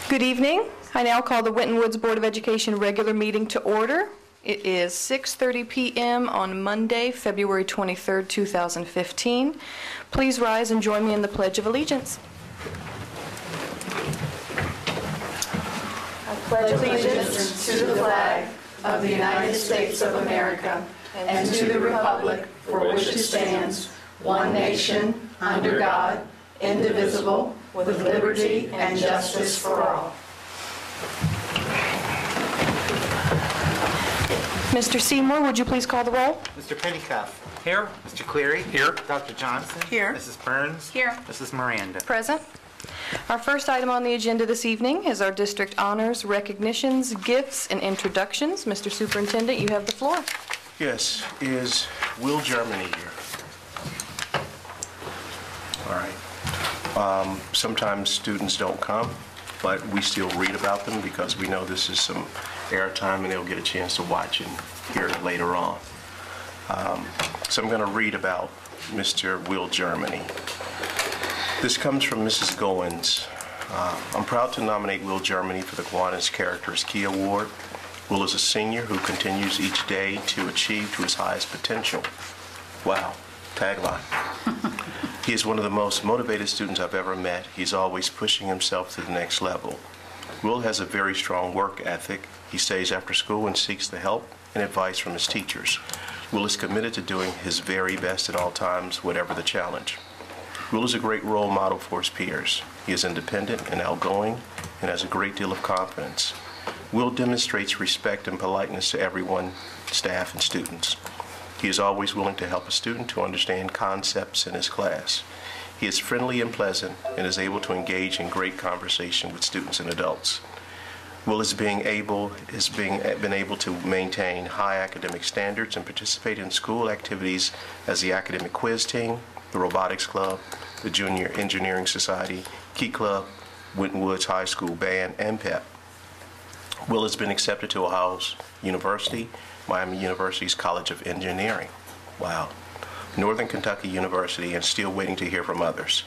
Good evening. I now call the Winton Woods Board of Education regular meeting to order. It is 6:30 p.m. on Monday, February 23rd, 2015. Please rise and join me in the Pledge of Allegiance. I pledge allegiance to the flag of the United States of America and to the republic for which it stands, one nation, under God, indivisible, with liberty and justice for all. Mr. Seymour, would you please call the roll? Mr. Petticoff. Here. Mr. Cleary. Here. Dr. Johnson. Here. Mrs. Burns. Here. Mrs. Miranda. Present. Our first item on the agenda this evening is our district honors, recognitions, gifts, and introductions. Mr. Superintendent, you have the floor. Yes. Is Will Germany here? All right. Sometimes students don't come, but we still read about them because we know this is some airtime and they'll get a chance to watch and hear it later on. So I'm going to read about Mr. Will Germany. This comes from Mrs. Goins. I'm proud to nominate Will Germany for the Kiwanis Characters Key Award. Will is a senior who continues each day to achieve to his highest potential. Wow, tagline. He is one of the most motivated students I've ever met. He's always pushing himself to the next level. Will has a very strong work ethic. He stays after school and seeks the help and advice from his teachers. Will is committed to doing his very best at all times, whatever the challenge. Will is a great role model for his peers. He is independent and outgoing and has a great deal of confidence. Will demonstrates respect and politeness to everyone, staff, and students. He is always willing to help a student to understand concepts in his class. He is friendly and pleasant and is able to engage in great conversation with students and adults. Will has been able to maintain high academic standards and participate in school activities as the academic quiz team, the robotics club, the Junior Engineering Society, Key Club, Winton Woods High School Band, and PEP. Will has been accepted to Ohio University, Miami University's College of Engineering. Wow. Northern Kentucky University, and still waiting to hear from others.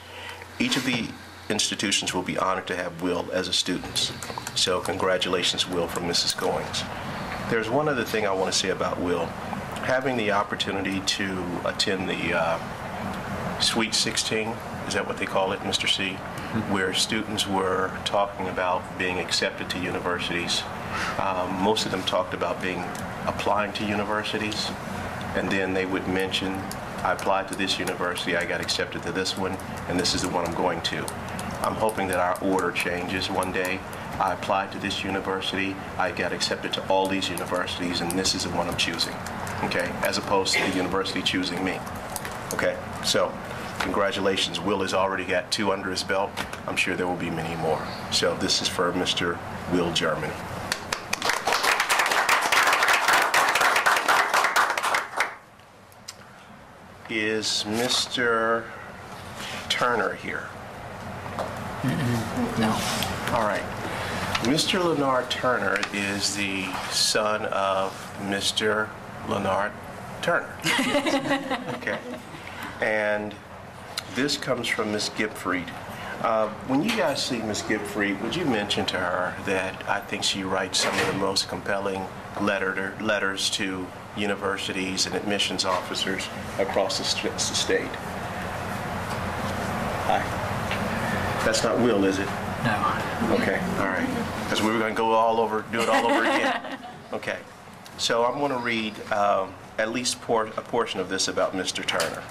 Each of the institutions will be honored to have Will as a student. So congratulations, Will, from Mrs. Goins. There's one other thing I want to say about Will. Having the opportunity to attend the Sweet 16, is that what they call it, Mr. C? Where students were talking about being accepted to universities. Most of them talked about applying to universities, and then they would mention, I applied to this university, I got accepted to this one, and this is the one I'm going to. I'm hoping that our order changes one day. I applied to this university, I got accepted to all these universities, and this is the one I'm choosing, okay? As opposed to the university choosing me, okay? So, congratulations. Will has already got 2 under his belt. I'm sure there will be many more. So this is for Mr. Will Germany. Is Mr. Turner here? No. All right. Mr. Leonard Turner is the son of Mr. Leonard Turner. Okay. And this comes from Miss Gipfried. When you guys see Miss Gipfried, would you mention to her that I think she writes some of the most compelling letters to universities and admissions officers across the state? Hi. That's not Will, is it? No. Okay, all right. Because we were going to do it all over again. Okay. So I'm going to read at least a portion of this about Mr. Turner.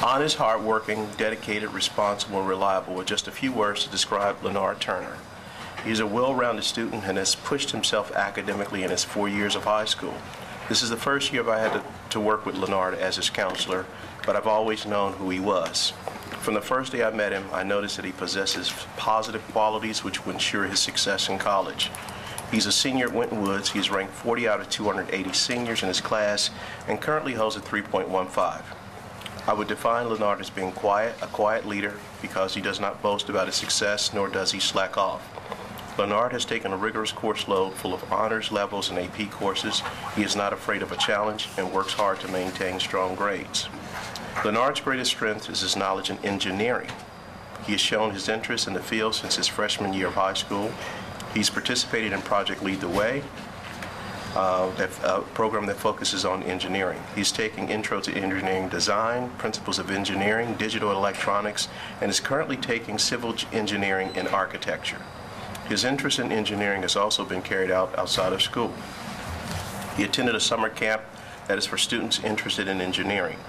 Honest, hardworking, dedicated, responsible, and reliable were just a few words to describe Leonard Turner. He's a well-rounded student and has pushed himself academically in his 4 years of high school. This is the first year I had to work with Leonard as his counselor, but I've always known who he was. From the first day I met him, I noticed that he possesses positive qualities which will ensure his success in college. He's a senior at Winton Woods. He's ranked 40 out of 280 seniors in his class and currently holds a 3.15. I would define Leonard as being a quiet leader, because he does not boast about his success, nor does he slack off. Leonard has taken a rigorous course load full of honors, levels, and AP courses. He is not afraid of a challenge and works hard to maintain strong grades. Leonard's greatest strength is his knowledge in engineering. He has shown his interest in the field since his freshman year of high school. He's participated in Project Lead the Way, a program that focuses on engineering. He's taking Intro to Engineering Design, Principles of Engineering, Digital Electronics, and is currently taking Civil Engineering and Architecture. His interest in engineering has also been carried out outside of school. He attended a summer camp that is for students interested in engineering.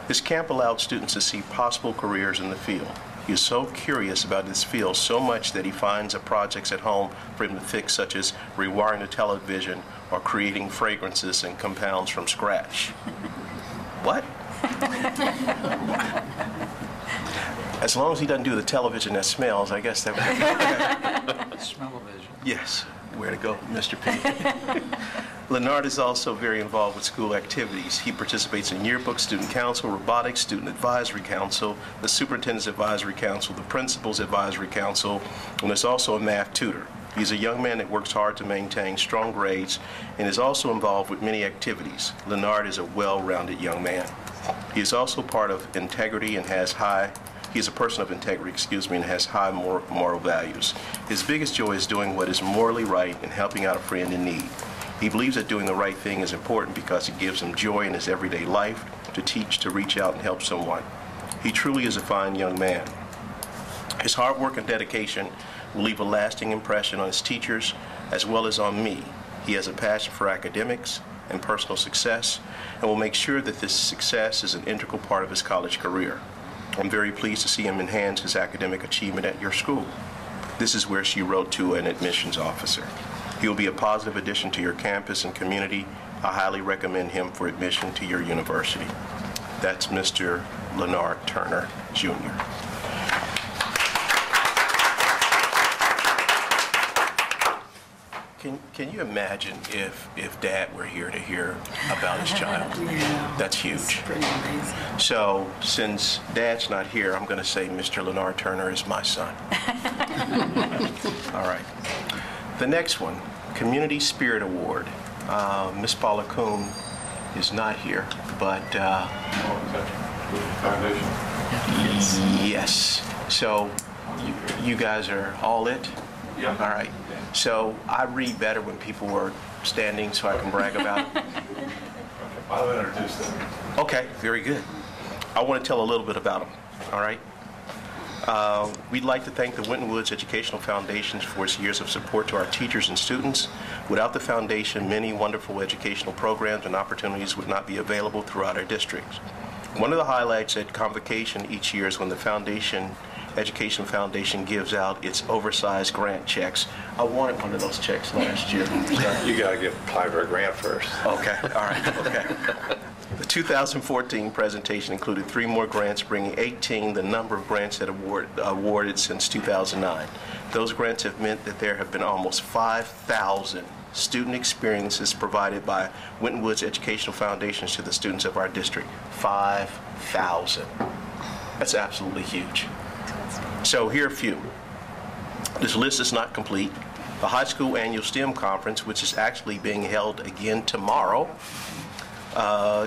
This camp allowed students to see possible careers in the field. He is so curious about this field so much that he finds projects at home for him to fix, such as rewiring the television or creating fragrances and compounds from scratch. What? As long as he doesn't do the television that smells, I guess that would be Smell-o-vision. Yes. Where to go, Mr. P. Leonard is also very involved with school activities. He participates in yearbook, student council, robotics, student advisory council, the superintendent's advisory council, the principal's advisory council, and is also a math tutor. He's a young man that works hard to maintain strong grades and is also involved with many activities. Leonard is a well-rounded young man. He is also part of integrity and he is a person of integrity, and has high moral values. His biggest joy is doing what is morally right and helping out a friend in need. He believes that doing the right thing is important because it gives him joy in his everyday life, to teach, to reach out and help someone. He truly is a fine young man. His hard work and dedication will leave a lasting impression on his teachers as well as on me. He has a passion for academics and personal success and will make sure that this success is an integral part of his college career. I'm very pleased to see him enhance his academic achievement at your school. This is where she wrote to an admissions officer. He will be a positive addition to your campus and community. I highly recommend him for admission to your university. That's Mr. Leonard Turner, Jr. Can you imagine if Dad were here to hear about his child? Yeah. That's huge. It's pretty amazing. So, since Dad's not here, I'm going to say Mr. Leonard Turner is my son. All right. The next one, Community Spirit Award. Miss Paula Kuhn is not here, but Foundation. yes. So, you guys are all it? Yeah. All right. So, I read better when people are standing so I can brag about it. I'll introduce them. Okay, very good. I want to tell a little bit about them, all right? We'd like to thank the Winton Woods Educational Foundation for its years of support to our teachers and students. Without the foundation, many wonderful educational programs and opportunities would not be available throughout our districts. One of the highlights at convocation each year is when the Education Foundation gives out its oversized grant checks. I wanted one of those checks last year. You got to apply for a grant first. Okay, all right, okay. The 2014 presentation included 3 more grants, bringing 18 the number of grants that awarded since 2009. Those grants have meant that there have been almost 5,000 student experiences provided by Winton Woods Educational Foundations to the students of our district. 5,000. That's absolutely huge. So here are a few. This list is not complete. The high school annual STEM conference, which is actually being held again tomorrow,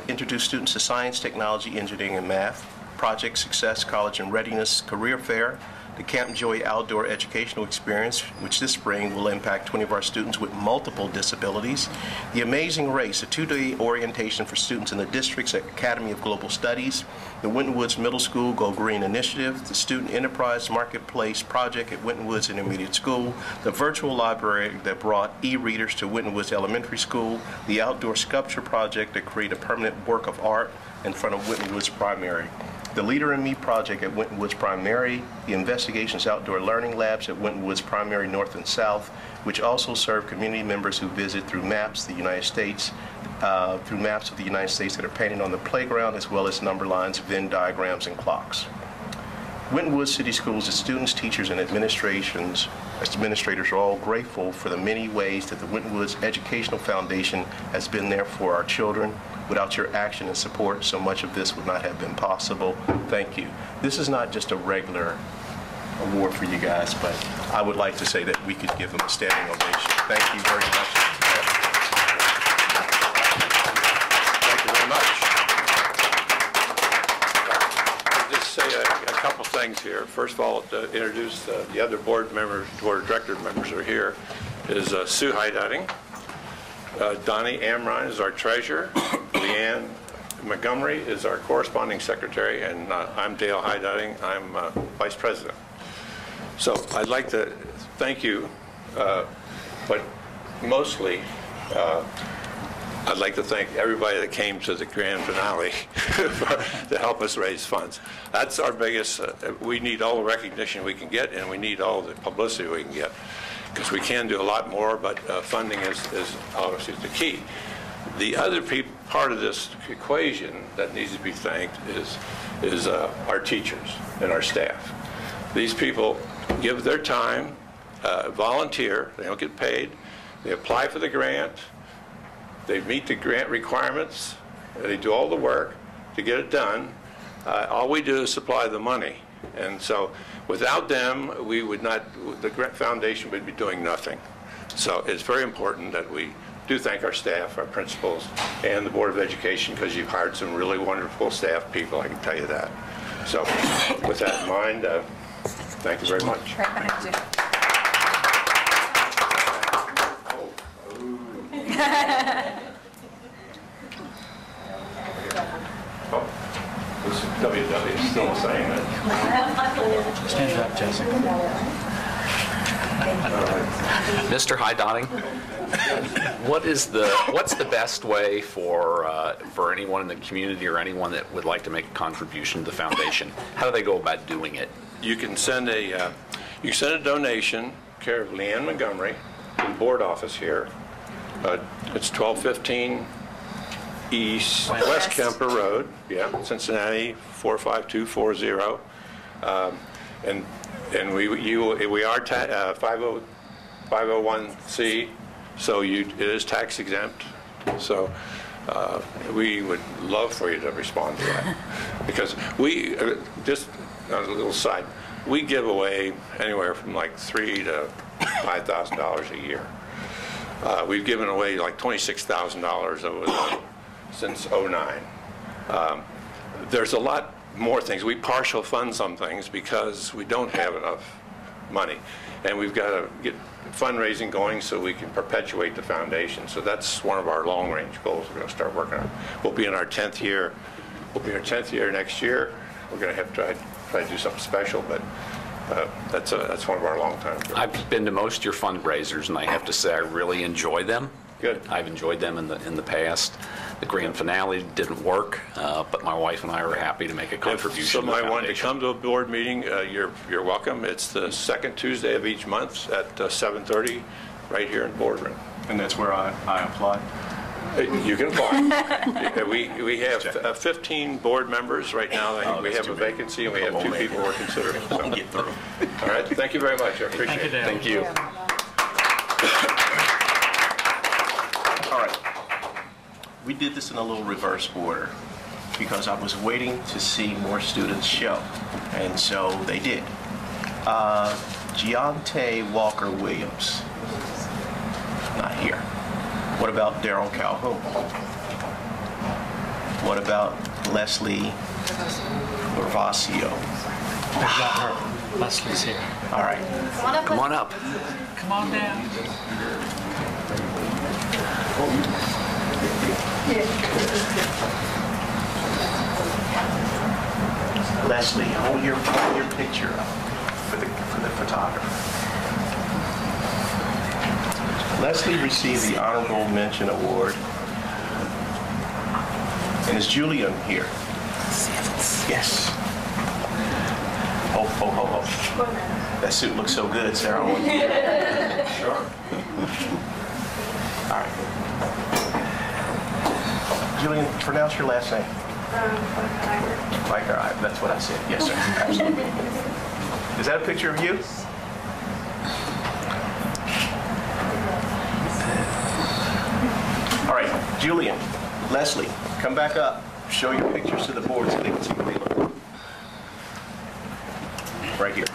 introduced students to science, technology, engineering, and math. Project Success College and Readiness Career Fair, the Camp Joy Outdoor Educational Experience, which this spring will impact 20 of our students with multiple disabilities. The Amazing Race, a 2-day orientation for students in the district's Academy of Global Studies. The Winton Woods Middle School Go Green Initiative, the Student Enterprise Marketplace Project at Winton Woods Intermediate School, the virtual library that brought e-readers to Winton Woods Elementary School, the Outdoor Sculpture Project that created a permanent work of art in front of Winton Woods Primary. The Leader in Me project at Winton Woods Primary, the Investigations Outdoor Learning Labs at Winton Woods Primary North and South, which also serve community members who visit through maps of the United States that are painted on the playground, as well as number lines, Venn diagrams, and clocks. Winton Woods City Schools, its students, teachers, and administrators are all grateful for the many ways that the Winton Woods Educational Foundation has been there for our children. Without your action and support, so much of this would not have been possible. Thank you. This is not just a regular award for you guys, but I would like to say that we could give them a standing ovation. Thank you very much. Thank you very much. I'll just say a couple things here. First of all, to introduce the other board members, board of director members are here, is Sue Heidatting. Donnie Amrine is our treasurer. Leanne Montgomery is our corresponding secretary, and I'm Dale Heidatting. I'm vice president. So I'd like to thank you, but mostly I'd like to thank everybody that came to the grand finale to help us raise funds. That's our biggest, we need all the recognition we can get, and we need all the publicity we can get, because we can do a lot more, but funding is obviously the key. The other part of this equation that needs to be thanked is our teachers and our staff. These people give their time, volunteer, they don't get paid, they apply for the grant, they meet the grant requirements, they do all the work to get it done. All we do is supply the money. And so without them, we would not, the Grant Foundation would be doing nothing. So it's very important that we do thank our staff, our principals, and the Board of Education, because you've hired some really wonderful staff people, I can tell you that. So with that in mind, thank you very much. Right behind you. Oh, this WW is still saying that. Stand up, Jessica. Mr. Heidatting, what's the best way for anyone in the community or anyone that would like to make a contribution to the foundation? How do they go about doing it? You can send a donation, care of Leanne Montgomery, to the board office here. It's 1215 East West Kemper Road, Cincinnati 45240. And we are 501c, so it is tax exempt. So we would love for you to respond to that, because we just on a little side, we give away anywhere from like $3,000 to $5,000 a year. We've given away like $26,000 since '09. There's a lot more things. We partial fund some things because we don't have enough money, and we've got to get fundraising going so we can perpetuate the foundation. So that's one of our long-range goals we're going to start working on. We'll be in our 10th year. We'll be in our 10th year next year. We're going to have to try to do something special, but that's one of our long-time goals. I've been to most of your fundraisers, and I have to say I really enjoy them. Good. I've enjoyed them in the past. The grand finale didn't work, but my wife and I were happy to make a contribution. If somebody to the wanted to foundation. come to a board meeting, you're welcome. It's the second Tuesday of each month at 7:30, right here in boardroom. And that's where I apply. You can apply. We have 15 board members right now. We have a vacancy, and we have 2 people we're considering. So. Get through. All right. Thank you very much. I appreciate it. Thank you. All right. We did this in a little reverse order because I was waiting to see more students show, and so they did. Giante Walker Williams, not here. What about Daryl Calhoun? What about Leslie Gervasio? I've got her. Leslie's here. All right. Come on up. Come on down. Leslie, hold your picture up for the photographer. Leslie received the Honorable Mention Award. And is Julian here? Yes. Oh. That suit looks so good, Sarah. Sure. All right. Julian, pronounce your last name. Biker. That's what I said. Yes, sir. Absolutely. Is that a picture of you? All right, Julian, Leslie, come back up. Show your pictures to the board so they can see what they look like. Right here.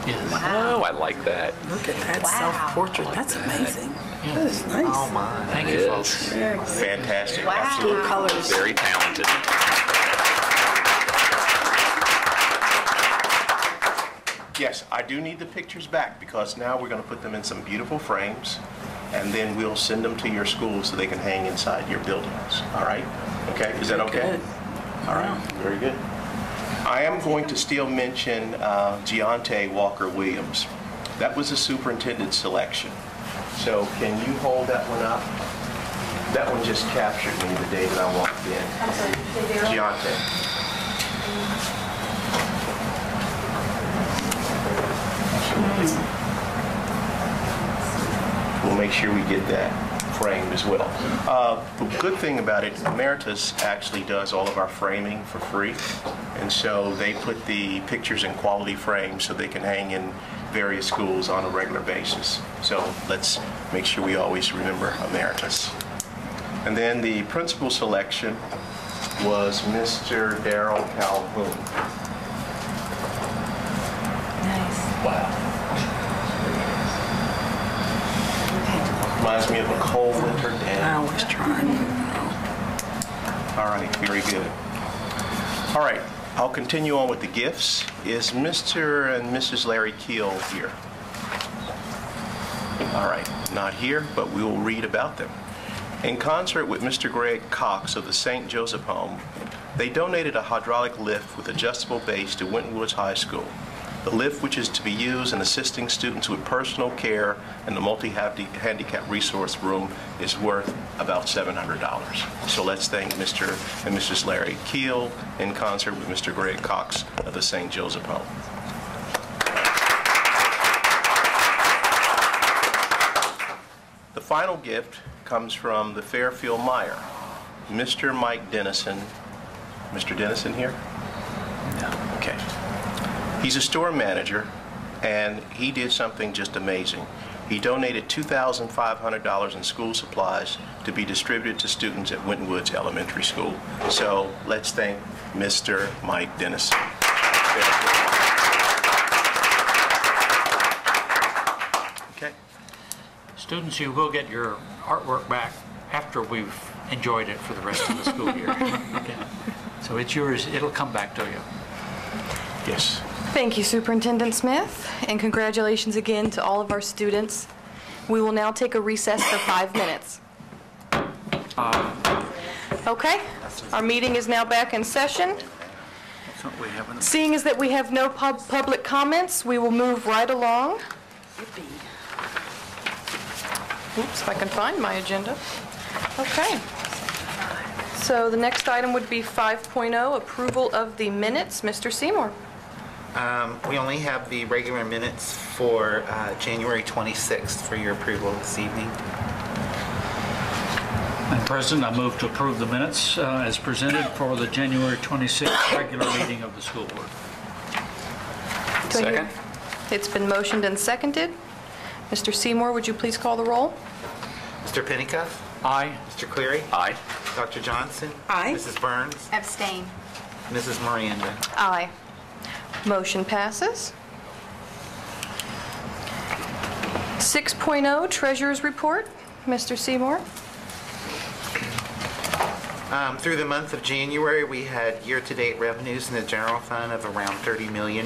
Yes. Oh, I like that. Look at that self-portrait. That's amazing. That is nice. Oh, my. Thank It you, is. folks. Fantastic. Wow. Absolutely. Colors. Very talented. Yes, I do need the pictures back because now we're going to put them in some beautiful frames and then we'll send them to your school so they can hang inside your buildings. All right? Okay, is that okay? Good. All right, very good. I am going to still mention Giante Walker-Williams. That was a superintendent selection. So can you hold that one up? That one just captured me the day that I walked in. I'm sorry, Giante. We'll make sure we get that framed as well. The good thing about it, Emeritus actually does all of our framing for free. And so they put the pictures in quality frames so they can hang in various schools on a regular basis. So let's make sure we always remember Emeritus. And then the principal selection was Mr. Darrell Calhoun. Nice. Wow. Reminds me of a cold winter day. I was trying. All right, very good. All right, I'll continue on with the gifts. Is Mr. and Mrs. Larry Keel here? All right, not here, but we will read about them. In concert with Mr. Greg Cox of the St. Joseph Home, they donated a hydraulic lift with adjustable base to Winton Woods High School. The lift, which is to be used in assisting students with personal care in the multi-handicap resource room, is worth about $700. So let's thank Mr. and Mrs. Larry Keel in concert with Mr. Greg Cox of the St. Joseph Home. The final gift comes from the Fairfield Meyer, Mr. Mike Dennison. Mr. Dennison here? No. Okay. He's a store manager, and he did something just amazing. He donated $2,500 in school supplies to be distributed to students at Winton Woods Elementary School. So let's thank Mr. Mike Dennison. Okay. Students, you will get your artwork back after we've enjoyed it for the rest of the school year. Okay. So it's yours. It'll come back to you. Yes. Thank you, Superintendent Smith, and congratulations again to all of our students. We will now take a recess for 5 minutes. Okay, our meeting is now back in session. Seeing as that we have no public comments, we will move right along. Oops, if I can find my agenda. Okay. So the next item would be 5.0, approval of the minutes. Mr. Seymour. We only have the regular minutes for January 26th for your approval this evening. Madam President, I move to approve the minutes as presented for the January 26th regular meeting of the school board. Second. It's been motioned and seconded. Mr. Seymour, would you please call the roll? Mr. Pennicuff? Aye. Mr. Cleary? Aye. Dr. Johnson? Aye. Mrs. Burns? Abstain. Mrs. Miranda? Aye. Motion passes. 6.0, Treasurer's Report. Mr. Seymour. Through the month of January, we had year-to-date revenues in the general fund of around $30 million.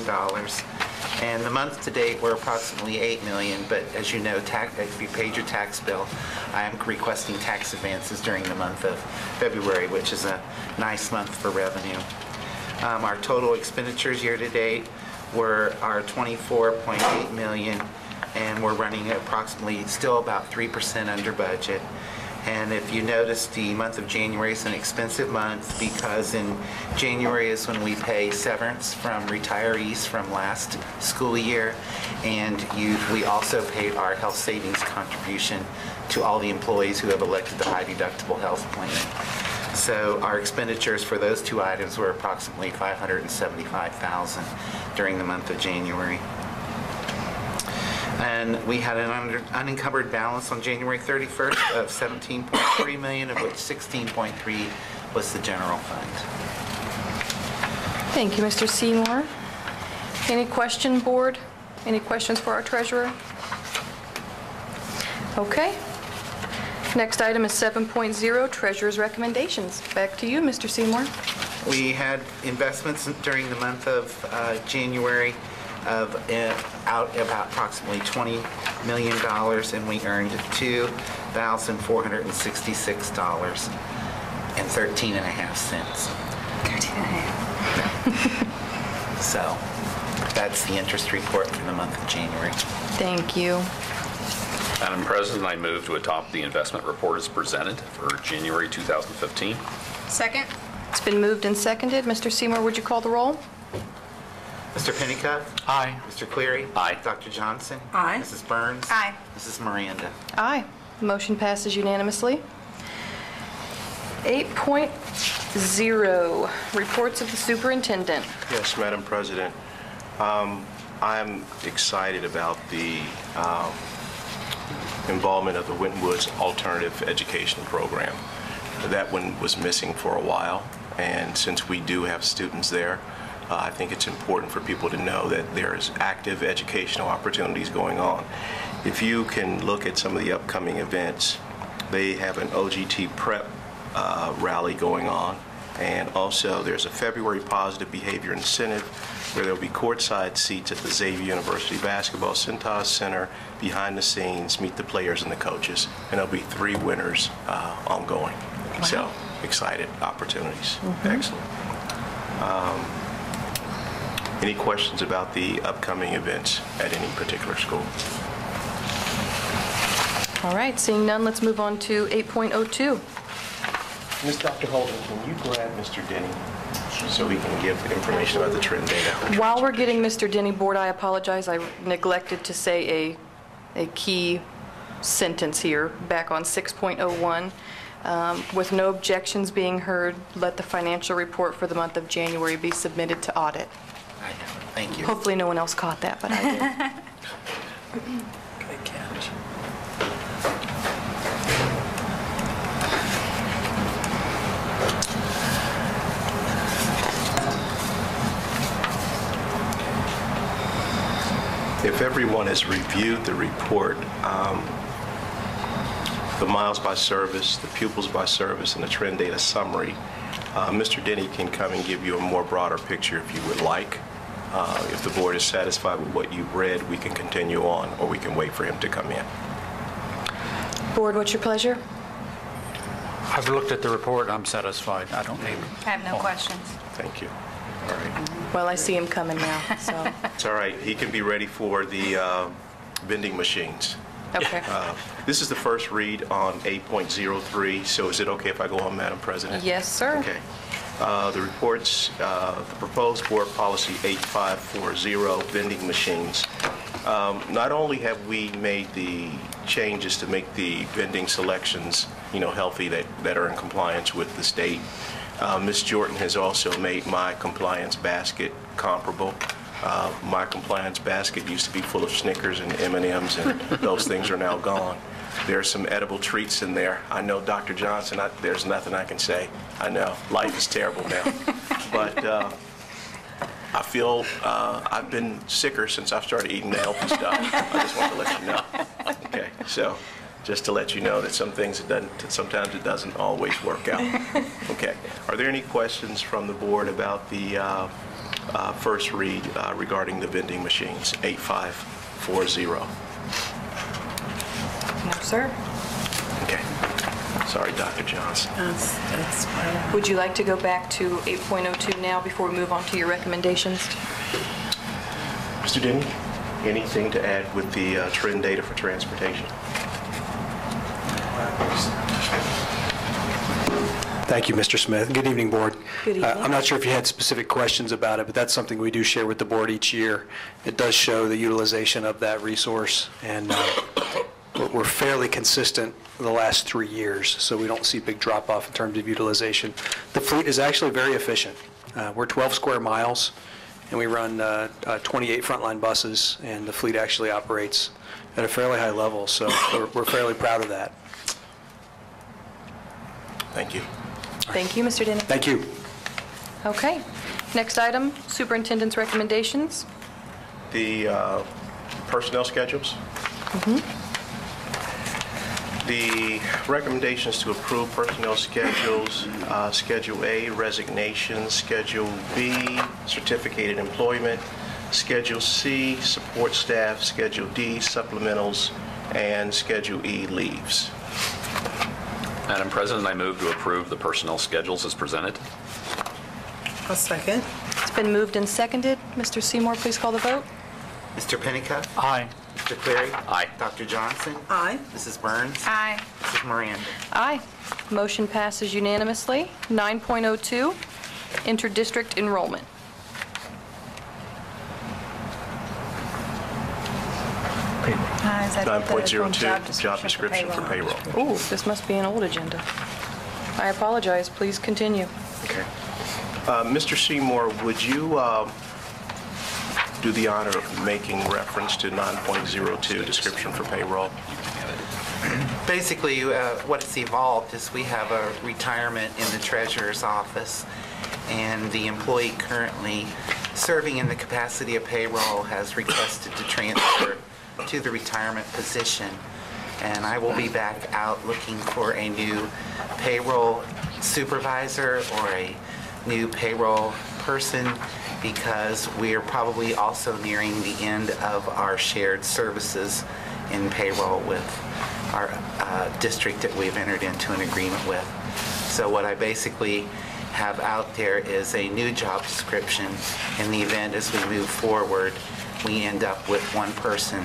And the month to date, we're approximately $8 million. But as you know, if you paid your tax bill, I am requesting tax advances during the month of February, which is a nice month for revenue. Our total expenditures year-to-date are $24.8 million, and we're running at approximately still about 3% under budget. And if you notice, the month of January is an expensive month because in January is when we pay severance from retirees from last school year, and we also paid our health savings contribution to all the employees who have elected the high deductible health plan. So our expenditures for those two items were approximately $575,000 during the month of January. And we had an unencumbered balance on January 31st of $17.3 million, of which $16.3 was the general fund. Thank you, Mr. Seymour. Any question, board? Any questions for our treasurer? Okay. Next item is 7.0, Treasurer's Recommendations. Back to you, Mr. Seymour. We had investments during the month of January of out about approximately $20 million, and we earned $2,466.13.5. So that's the interest report for the month of January. Thank you. Madam President, I move to adopt the investment report as presented for January 2015. Second. It's been moved and seconded. Mr. Seymour, would you call the roll? Mr. Pennicuick? Aye. Mr. Cleary? Aye. Dr. Johnson? Aye. Mrs. Burns? Aye. Mrs. Miranda? Aye. Motion passes unanimously. 8.0, reports of the superintendent. Yes, Madam President. I'm excited about the involvement of the Winton Woods Alternative Education Program. That one was missing for a while, and since we do have students there, I think it's important for people to know that there's active educational opportunities going on. If you can look at some of the upcoming events, they have an OGT prep rally going on, and also there's a February Positive Behavior Incentive where there'll be courtside seats at the Xavier University Basketball Cintas Center, behind the scenes, meet the players and the coaches, and there'll be 3 winners ongoing. Wow. So, excited opportunities. Excellent. Any questions about the upcoming events at any particular school? All right, seeing none, let's move on to 8.02. Ms. Dr. Holden, can you grab Mr. Denny so we can give information about the trend data? While we're getting Mr. Denny board, I apologize. I neglected to say a key sentence here back on 6.01. With no objections being heard, let the financial report for the month of January be submitted to audit. I have it. Thank you. Hopefully no one else caught that, but I did. Good catch. If everyone has reviewed the report, the miles by service, the pupils by service, and the trend data summary, Mr. Denny can come and give you a more broader picture if you would like. If the board is satisfied with what you've read, we can continue on, or we can wait for him to come in. Board, what's your pleasure? I've looked at the report. I'm satisfied. I don't need. I have no questions. Thank you. All right. Well, I see him coming now, so. It's all right. He can be ready for the vending machines. Okay. This is the first read on 8.03, so is it okay if I go on, Madam President? Yes, sir. Okay. The reports, the proposed board policy 8540, vending machines. Not only have we made the changes to make the vending selections, healthy, that are in compliance with the state, Ms. Jordan has also made my compliance basket comparable. My compliance basket used to be full of Snickers and M&Ms, and those things are now gone. There's some edible treats in there. I know, Dr. Johnson, there's nothing I can say. I know, life is terrible now. But I feel I've been sicker since I've started eating the healthy stuff. I just want to let you know. Okay, so just to let you know that some things, sometimes it doesn't always work out. Okay, are there any questions from the board about the first read regarding the vending machines, 8540? No, sir. Okay. Sorry, Dr. Johnson. That's fine. Would you like to go back to 8.02 now before we move on to your recommendations? Mr. Denny, anything to add with the trend data for transportation? Thank you, Mr. Smith. Good evening, Board. Good evening. I'm not sure if you had specific questions about it, but that's something we do share with the Board each year. It does show the utilization of that resource, and we're fairly consistent for the last 3 years, so we don't see a big drop-off in terms of utilization. The fleet is actually very efficient. We're 12 square miles, and we run 28 frontline buses, and the fleet actually operates at a fairly high level, so we're fairly proud of that. Thank you. Thank you, Mr. Denny. Thank you. Okay. Next item, superintendent's recommendations. The personnel schedules? The recommendations to approve personnel schedules, Schedule A, resignations, Schedule B, certificated employment, Schedule C, support staff, Schedule D, supplementals, and Schedule E, leaves. Madam President, I move to approve the personnel schedules as presented. A second. It's been moved and seconded. Mr. Seymour, please call the vote. Mr. Pennicuick? Aye. Mr. Cleary? Aye. Dr. Johnson? Aye. Mrs. Burns? Aye. Mrs. Miranda? Aye. Motion passes unanimously. 9.02, interdistrict enrollment. Payroll. 9.02, job description for payroll. Ooh, this must be an old agenda. I apologize. Please continue. Okay. Mr. Seymour, would you do the honor of making reference to 9.02, description for payroll? Basically, what's evolved is we have a retirement in the treasurer's office, and the employee currently serving in the capacity of payroll has requested to transfer to the retirement position. And I will be back out looking for a new payroll supervisor or a new payroll person, because we are probably also nearing the end of our shared services in payroll with our district that we've entered into an agreement with. So what I basically have out there is a new job description in the event as we move forward, we end up with one person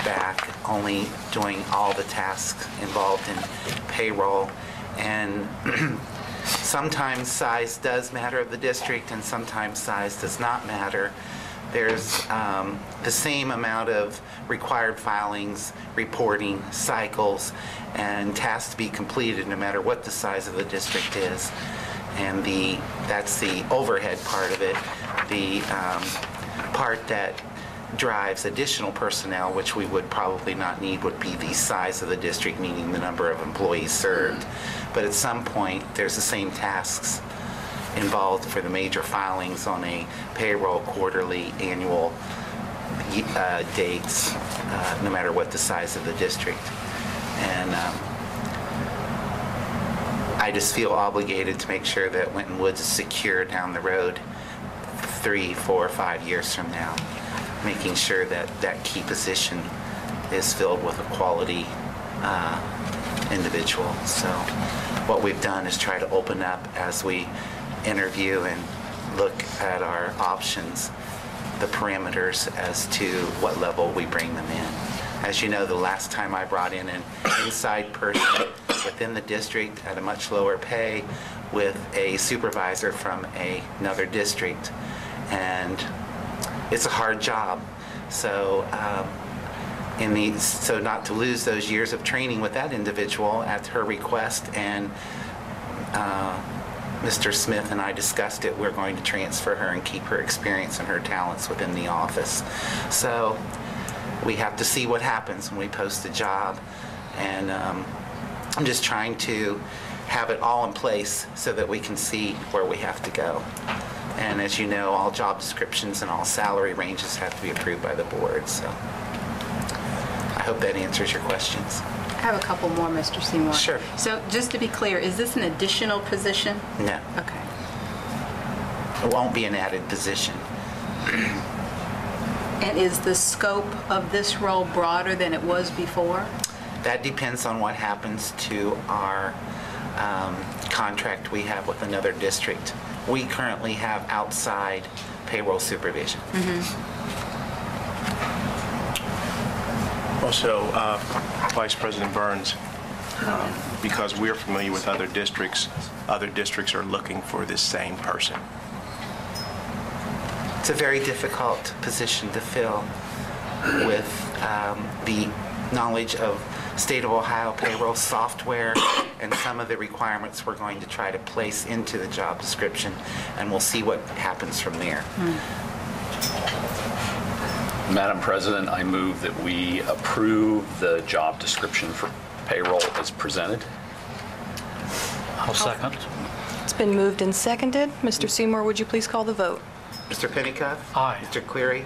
back only doing all the tasks involved in payroll. And sometimes size does matter of the district and sometimes size does not matter. There's the same amount of required filings, reporting, cycles, and tasks to be completed no matter what the size of the district is. And that's the overhead part of it. The part that drives additional personnel, which we would probably not need, would be the size of the district, meaning the number of employees served. But at some point, there's the same tasks involved for the major filings on a payroll, quarterly, annual dates, no matter what the size of the district. And I just feel obligated to make sure that Winton Woods is secure down the road 3, 4, 5 years from now, making sure that that key position is filled with a quality individual. So what we've done is try to open up as we interview and look at our options, the parameters as to what level we bring them in. As you know, the last time I brought in an inside person within the district at a much lower pay with a supervisor from another district, and it's a hard job. So so not to lose those years of training with that individual at her request, and Mr. Smith and I discussed it, we're going to transfer her and keep her experience and her talents within the office. So we have to see what happens when we post the job, and I'm just trying to have it all in place so that we can see where we have to go. And as you know, all job descriptions and all salary ranges have to be approved by the board. So I hope that answers your questions. I have a couple more, Mr. Seymour. Sure. So just to be clear, is this an additional position? No, Okay. it won't be an added position. And is the scope of this role broader than it was before? That depends on what happens to our contract we have with another district. We currently have outside payroll supervision. Also, Vice President Burns, because we're familiar with other districts are looking for this same person. It's a very difficult position to fill with the knowledge of State of Ohio payroll software and some of the requirements we're going to try to place into the job description, and we'll see what happens from there. Madam President, I move that we approve the job description for payroll as presented. I'll second. It's been moved and seconded. Mr. Seymour, would you please call the vote? Mr. Pennicuick? Aye. Mr. Cleary?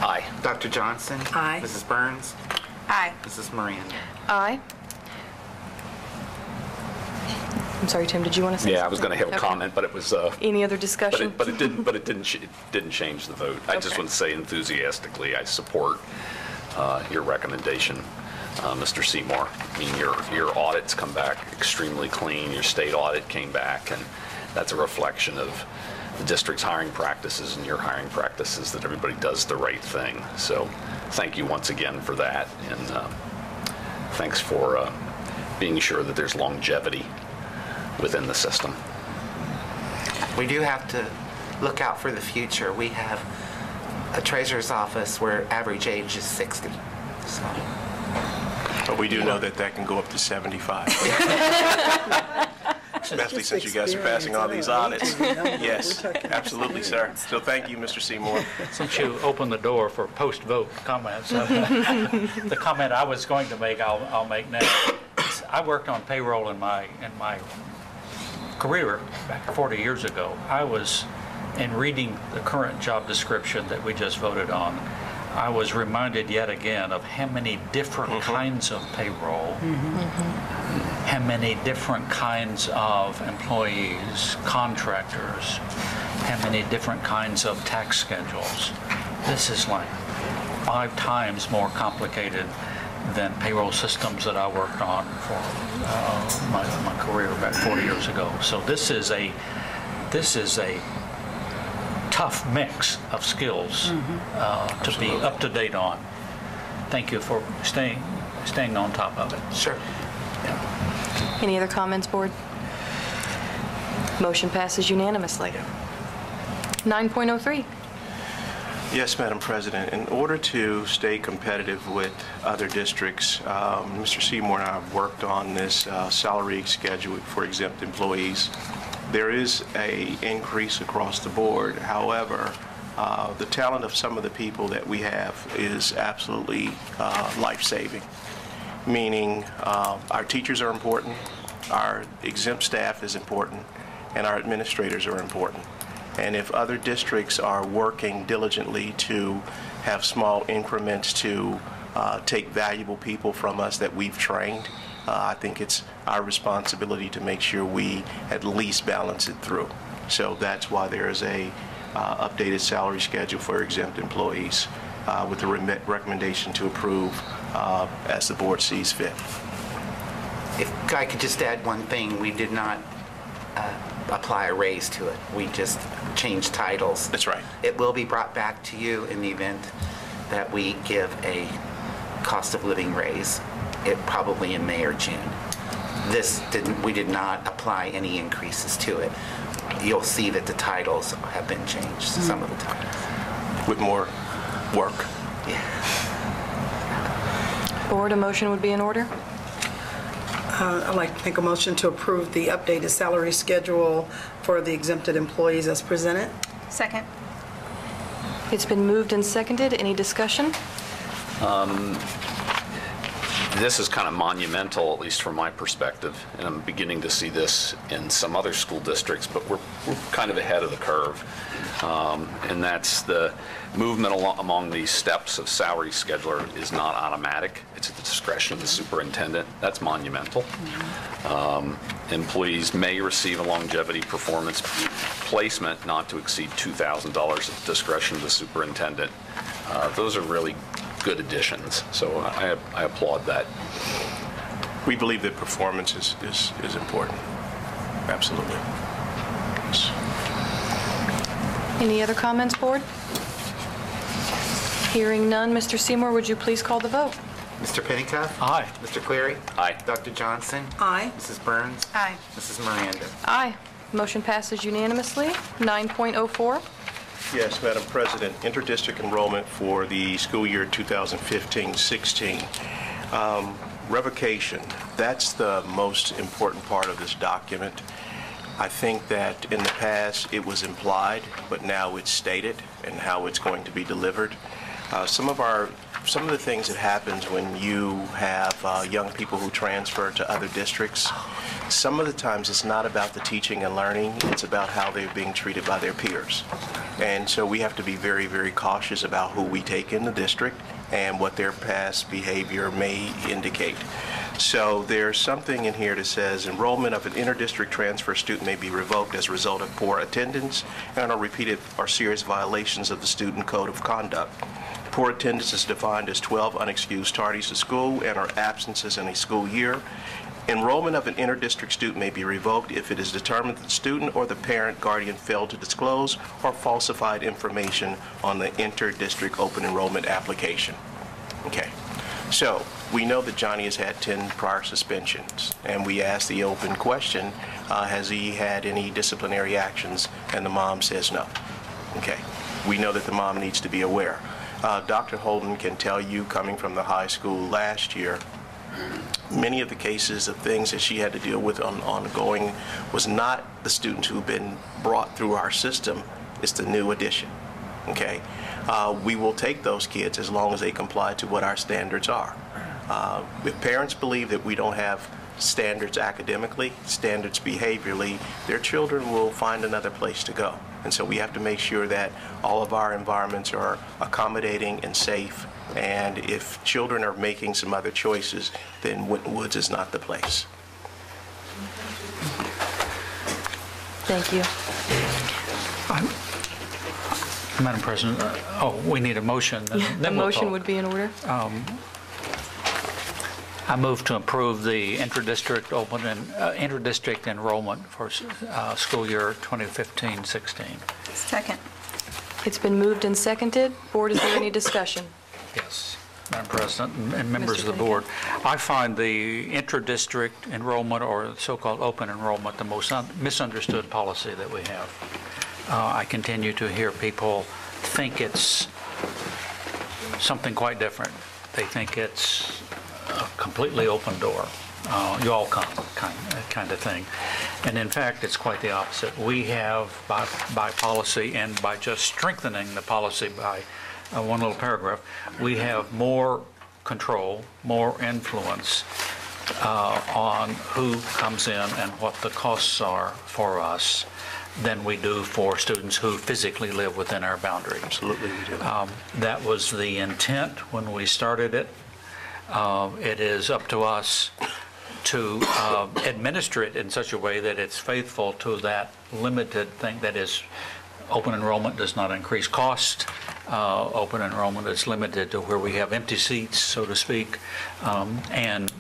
Aye. Dr. Johnson? Aye. Mrs. Burns? Aye. Mrs. Miranda? Aye. I'm sorry, Tim, did you want to say something? Yeah, I was going to have a Okay. comment, but it was... Any other discussion? But it didn't change the vote. I just Okay. want to say enthusiastically, I support your recommendation, Mr. Seymour. I mean, your audits come back extremely clean. Your state audit came back, and that's a reflection of the district's hiring practices and your hiring practices, that everybody does the right thing. So thank you once again for that, and thanks for being sure that there's longevity within the system. We do have to look out for the future. We have a treasurer's office where average age is 60. So But we do know that that can go up to 75. Especially since you guys are passing all these audits. Yes, absolutely, sir. So thank you, Mr. Seymour. Since you opened the door for post-vote comments, the comment I was going to make, I'll make now. I worked on payroll in my career back 40 years ago. I was, in reading the current job description that we just voted on, I was reminded yet again of how many different kinds of payroll, how many different kinds of employees, contractors, how many different kinds of tax schedules. This is like 5 times more complicated than payroll systems that I worked on for my career back 40 years ago. So this is a tough mix of skills to be up to date on. Thank you for staying on top of it. sure. Any other comments, board? Motion passes unanimously. 9.03. Yes, Madam President. In order to stay competitive with other districts, Mr. Seymour and I have worked on this salary schedule for exempt employees. There is an increase across the board. However, the talent of some of the people that we have is absolutely life-saving, meaning our teachers are important, our exempt staff is important, and our administrators are important. And if other districts are working diligently to have small increments to take valuable people from us that we've trained, I think it's our responsibility to make sure we at least balance it through. So that's why there is a updated salary schedule for exempt employees with the recommendation to approve as the board sees fit. If I could just add one thing, we did not apply a raise to it. We just changed titles. That's right. It will be brought back to you in the event that we give a cost of living raise, probably in May or June. We did not apply any increases to it. You'll see that the titles have been changed, some of the titles. With more work. Board, a motion would be in order. I'd like to make a motion to approve the updated salary schedule for the exempted employees as presented. Second. It's been moved and seconded. Any discussion? This is kind of monumental, at least from my perspective, and I'm beginning to see this in some other school districts, but we're kind of ahead of the curve. And that's the movement among these steps of salary scheduler is not automatic. It's at the discretion of the superintendent. That's monumental. Employees may receive a longevity performance placement not to exceed $2,000 at the discretion of the superintendent. Those are really good additions, so I applaud that. We believe that performance is important. Absolutely. Yes. Any other comments, board? Hearing none, Mr. Seymour, would you please call the vote? Mr. Pennicuff? Aye. Mr. Cleary? Aye. Dr. Johnson? Aye. Mrs. Burns? Aye. Mrs. Miranda? Aye. Motion passes unanimously. 9.04. Yes, Madam President, interdistrict enrollment for the school year 2015-16. Revocation, that's the most important part of this document. I think that in the past it was implied, but now it's stated and how it's going to be delivered. Some of the things that happens when you have young people who transfer to other districts, some of the times it's not about the teaching and learning, it's about how they're being treated by their peers. And so we have to be very, very cautious about who we take in the district and what their past behavior may indicate. So there's something in here that says enrollment of an interdistrict transfer student may be revoked as a result of poor attendance and or repeated or serious violations of the student code of conduct. Poor attendance is defined as 12 unexcused tardies to school and or absences in a school year. Enrollment of an interdistrict student may be revoked if it is determined that the student or the parent guardian failed to disclose or falsified information on the interdistrict open enrollment application. Okay, so we know that Johnny has had 10 prior suspensions, and we asked the open question, has he had any disciplinary actions, and the mom says no. Okay, we know that the mom needs to be aware. Dr. Holden can tell you, coming from the high school last year, many of the cases of things that she had to deal with ongoing was not the students who've been brought through our system, it's the new addition. Okay, we will take those kids as long as they comply to what our standards are. If parents believe that we don't have standards academically, standards behaviorally, their children will find another place to go. And so we have to make sure that all of our environments are accommodating and safe. And if children are making some other choices, then Winton Woods is not the place. Thank you. Madam President, we need a motion. The motion would be in order. I move to approve the interdistrict open and interdistrict enrollment for school year 2015-16. Second. It's been moved and seconded. Board, is there any discussion? Yes, Madam President and members Mr. of the board, I find the interdistrict enrollment or so-called open enrollment the most misunderstood policy that we have. I continue to hear people think it's something quite different. They think it's a completely open door. You all come kind of thing. And in fact, it's quite the opposite. We have, by policy and by just strengthening the policy by one little paragraph, we have more control, more influence on who comes in and what the costs are for us than we do for students who physically live within our boundaries. Absolutely, we do. That was the intent when we started it. It is up to us to administer it in such a way that it's faithful to that limited thing. That is, open enrollment does not increase cost. Open enrollment is limited to where we have empty seats, so to speak, and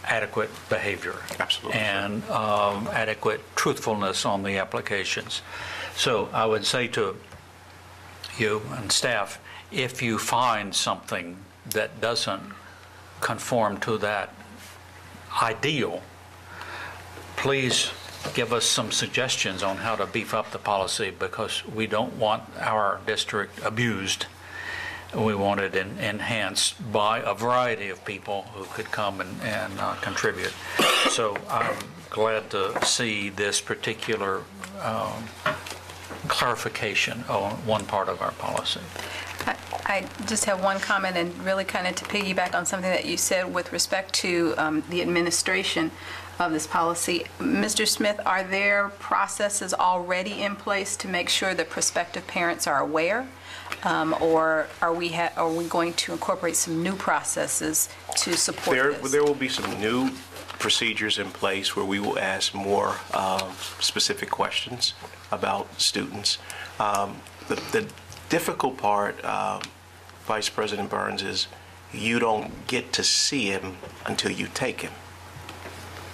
adequate behavior. Absolutely. And adequate truthfulness on the applications. So I would say to you and staff, if you find something that doesn't conform to that ideal, please give us some suggestions on how to beef up the policy, because we don't want our district abused. We want it enhanced by a variety of people who could come and contribute. So I'm glad to see this particular clarification on one part of our policy. I just have one comment, and really kind of to piggyback on something that you said with respect to the administration of this policy. Mr. Smith, are there processes already in place to make sure that prospective parents are aware? Or are we going to incorporate some new processes to support this? There will be some new procedures in place where we will ask more specific questions about students. The difficult part, Vice President Burns, is you don't get to see him until you take him.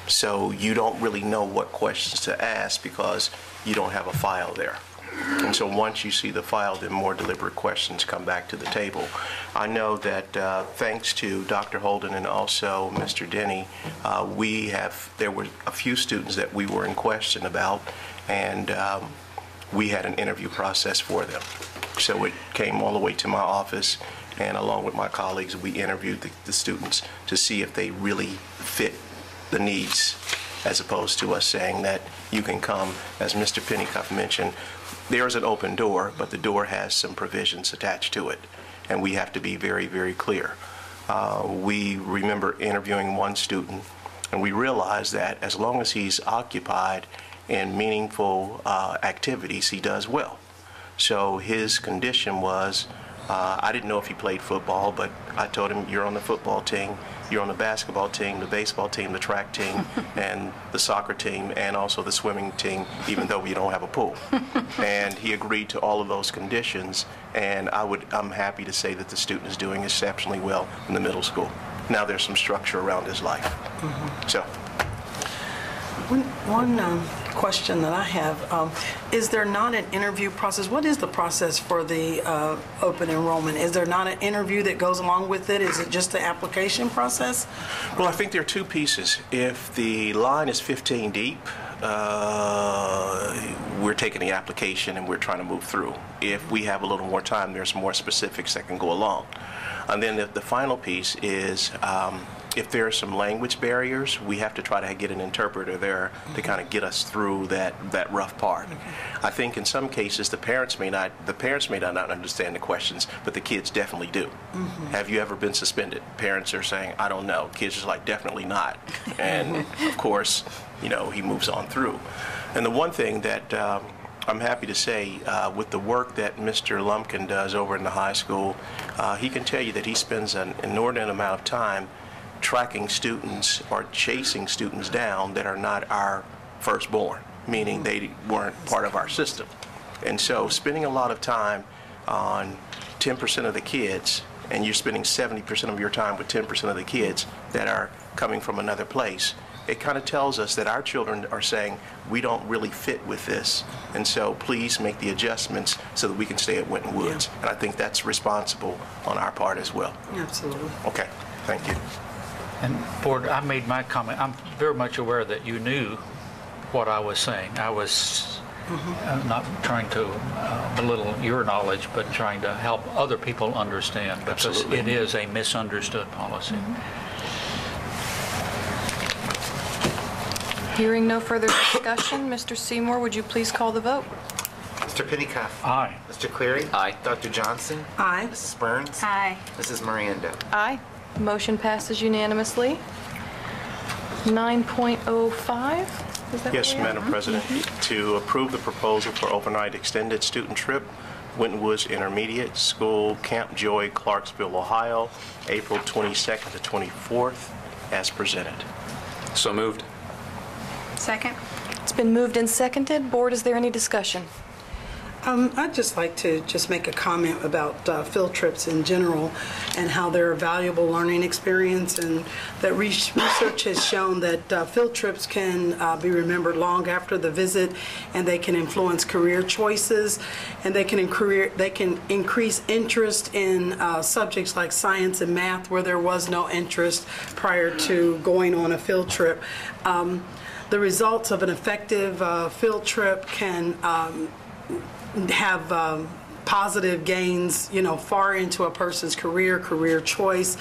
So you don't really know what questions to ask because you don't have a file there. And so once you see the file, then more deliberate questions come back to the table. I know that thanks to Dr. Holden and also Mr. Denny, there were a few students that we were in question about, and we had an interview process for them. So it came all the way to my office, and along with my colleagues, we interviewed the students to see if they really fit the needs, as opposed to us saying that you can come, as Mr. Pennycuff mentioned, there's an open door, but the door has some provisions attached to it, and we have to be very, very clear. We remember interviewing one student, and we realized that as long as he's occupied in meaningful activities, he does well. So his condition was I didn't know if he played football, but I told him, you're on the football team, you're on the basketball team, the baseball team, the track team, and the soccer team, and also the swimming team, even though we don't have a pool. And he agreed to all of those conditions, and I'm happy to say that the student is doing exceptionally well in the middle school. Now there's some structure around his life. So. One question that I have, is there not an interview process? What is the process for the open enrollment? Is there not an interview that goes along with it? Is it just the application process? Well, I think there are two pieces. If the line is 15 deep, we're taking the application and we're trying to move through. If we have a little more time, there's more specifics that can go along. And then the final piece is if there are some language barriers, we have to try to get an interpreter there to kind of get us through that rough part. I think in some cases the parents may not understand the questions, but the kids definitely do. Have you ever been suspended? Parents are saying, I don't know. Kids are like, definitely not. And of course, you know, he moves on through. And the one thing that I'm happy to say, with the work that Mr. Lumpkin does over in the high school, he can tell you that he spends an inordinate amount of time tracking students or chasing students down that are not our firstborn, meaning they weren't part of our system. And so spending a lot of time on 10% of the kids, and you're spending 70% of your time with 10% of the kids that are coming from another place, it kind of tells us that our children are saying, we don't really fit with this, and so please make the adjustments so that we can stay at Winton Woods. And I think that's responsible on our part as well. Absolutely. Okay, thank you. And Board, I made my comment. I'm very much aware that you knew what I was saying. I was not trying to belittle your knowledge, but trying to help other people understand, because Absolutely. it is a misunderstood policy. Hearing no further discussion, Mr. Seymour, would you please call the vote? Mr. Pennycuff. Aye. Mr. Cleary. Aye. Dr. Johnson. Aye. Mrs. Burns. Aye. Mrs. Miranda. Aye. Motion passes unanimously. 9.05, is that Yes, what we have? Madam President, to approve the proposal for overnight extended student trip, Winton Woods Intermediate School, Camp Joy, Clarksville, Ohio, April 22nd to 24th, as presented. So moved. Second? It's been moved and seconded. Board, is there any discussion? I'd just like to just make a comment about field trips in general and how they're a valuable learning experience, and that research has shown that field trips can be remembered long after the visit, and they can influence career choices, and they can increase interest in subjects like science and math where there was no interest prior to going on a field trip. The results of an effective field trip can have positive gains, you know, far into a person's career choice.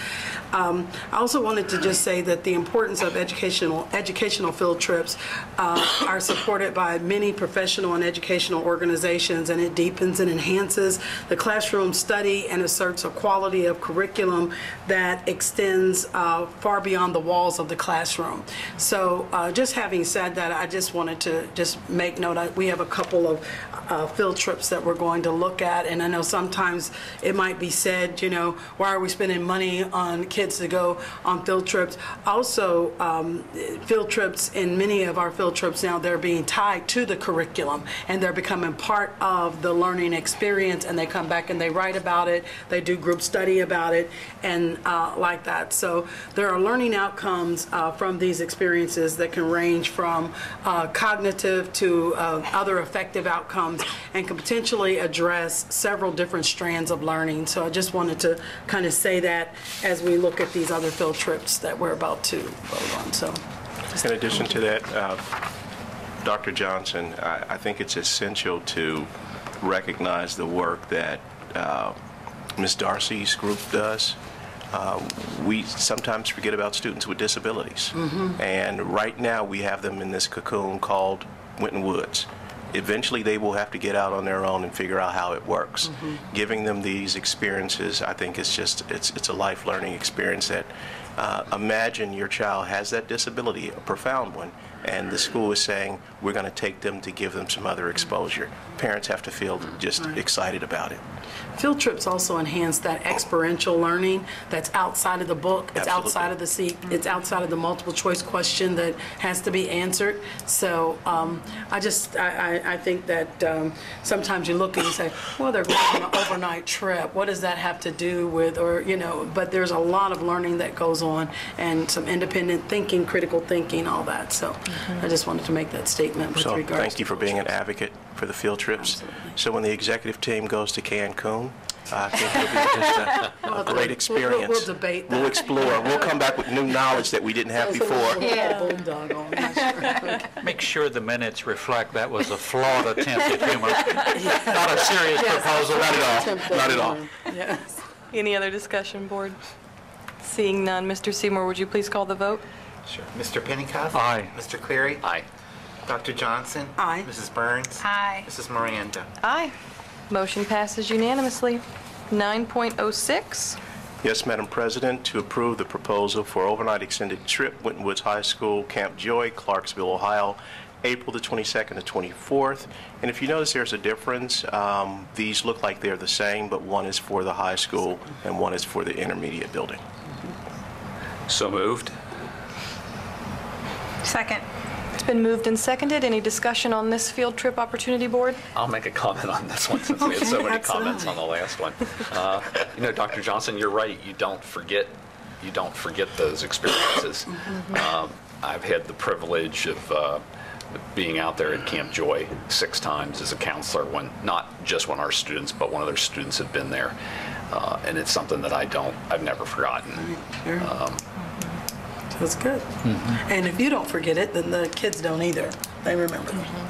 I also wanted to just say that the importance of educational field trips are supported by many professional and educational organizations, and it deepens and enhances the classroom study and asserts a quality of curriculum that extends far beyond the walls of the classroom. So just having said that, I just wanted to just make note, we have a couple of field trips that we're going to look at, and I know sometimes it might be said, you know, why are we spending money on kids to go on field trips? Also, field trips, in many of our field trips now, they're being tied to the curriculum, and they're becoming part of the learning experience, and they come back and they write about it, they do group study about it, and like that. So there are learning outcomes from these experiences that can range from cognitive to other effective outcomes, and can potentially address several different strands of learning. So I just wanted to kind of say that as we look at these other field trips that we're about to vote on. So, In addition to that, Dr. Johnson, I think it's essential to recognize the work that Ms. Darcy's group does. We sometimes forget about students with disabilities. And right now we have them in this cocoon called Winton Woods. Eventually they will have to get out on their own and figure out how it works. Giving them these experiences, I think it's just, it's a life learning experience that Imagine your child has that disability, a profound one, and the school is saying, we're going to take them to give them some other exposure. Parents have to feel just excited about it. Field trips also enhance that experiential learning that's outside of the book, it's Absolutely. outside of the seat, it's outside of the multiple choice question that has to be answered. So I think that sometimes you look and you say, well, they're going on an overnight trip. What does that have to do with, or, you know, but there's a lot of learning that goes on and some independent thinking, critical thinking, all that. So I just wanted to make that statement with So regards to thank you for being an field trips. advocate for the field trips. Absolutely. So when the executive team goes to Cancun, I think it'll be just a great experience. We'll debate that. We'll explore. We'll come back with new knowledge that we didn't have before. Yeah. Boondoggle on that. Make sure the minutes reflect that was a flawed attempt at humor, not a serious proposal. Not at all. Not at all. Yes. Any other discussion, board? Seeing none, Mr. Seymour, would you please call the vote? Sure. Mr. Pennicuick? Aye. Mr. Cleary? Aye. Dr. Johnson? Aye. Mrs. Burns? Aye. Mrs. Miranda? Aye. Motion passes unanimously. 9.06. Yes, Madam President, to approve the proposal for overnight extended trip, Winton Woods High School, Camp Joy, Clarksville, Ohio, April the 22nd to 24th. And if you notice there's a difference, these look like they're the same, but one is for the high school and one is for the intermediate building. So moved. Second. It's been moved and seconded. Any discussion on this field trip opportunity, board? I'll make a comment on this one since we had so Okay, many comments on absolutely. the last one. You know, Dr. Johnson, you're right. You don't forget those experiences. I've had the privilege of being out there at Camp Joy 6 times as a counselor, not just when our students, but when other students have been there. And it's something that I've never forgotten. Sure. That's good. And if you don't forget it, then the kids don't either. They remember.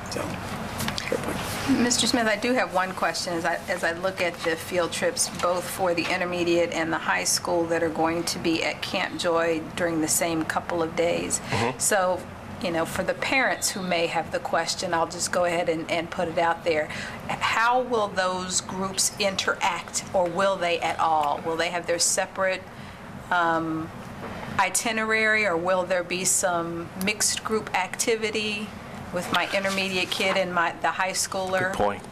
So, good point. Mr. Smith, I do have one question as I look at the field trips, both for the intermediate and the high school that are going to be at Camp Joy during the same couple of days. So, you know, for the parents who may have the question, I'll just go ahead and put it out there. How will those groups interact, or will they at all? Will they have their separate itinerary, or will there be some mixed group activity with my intermediate kid and the high schooler? Good point.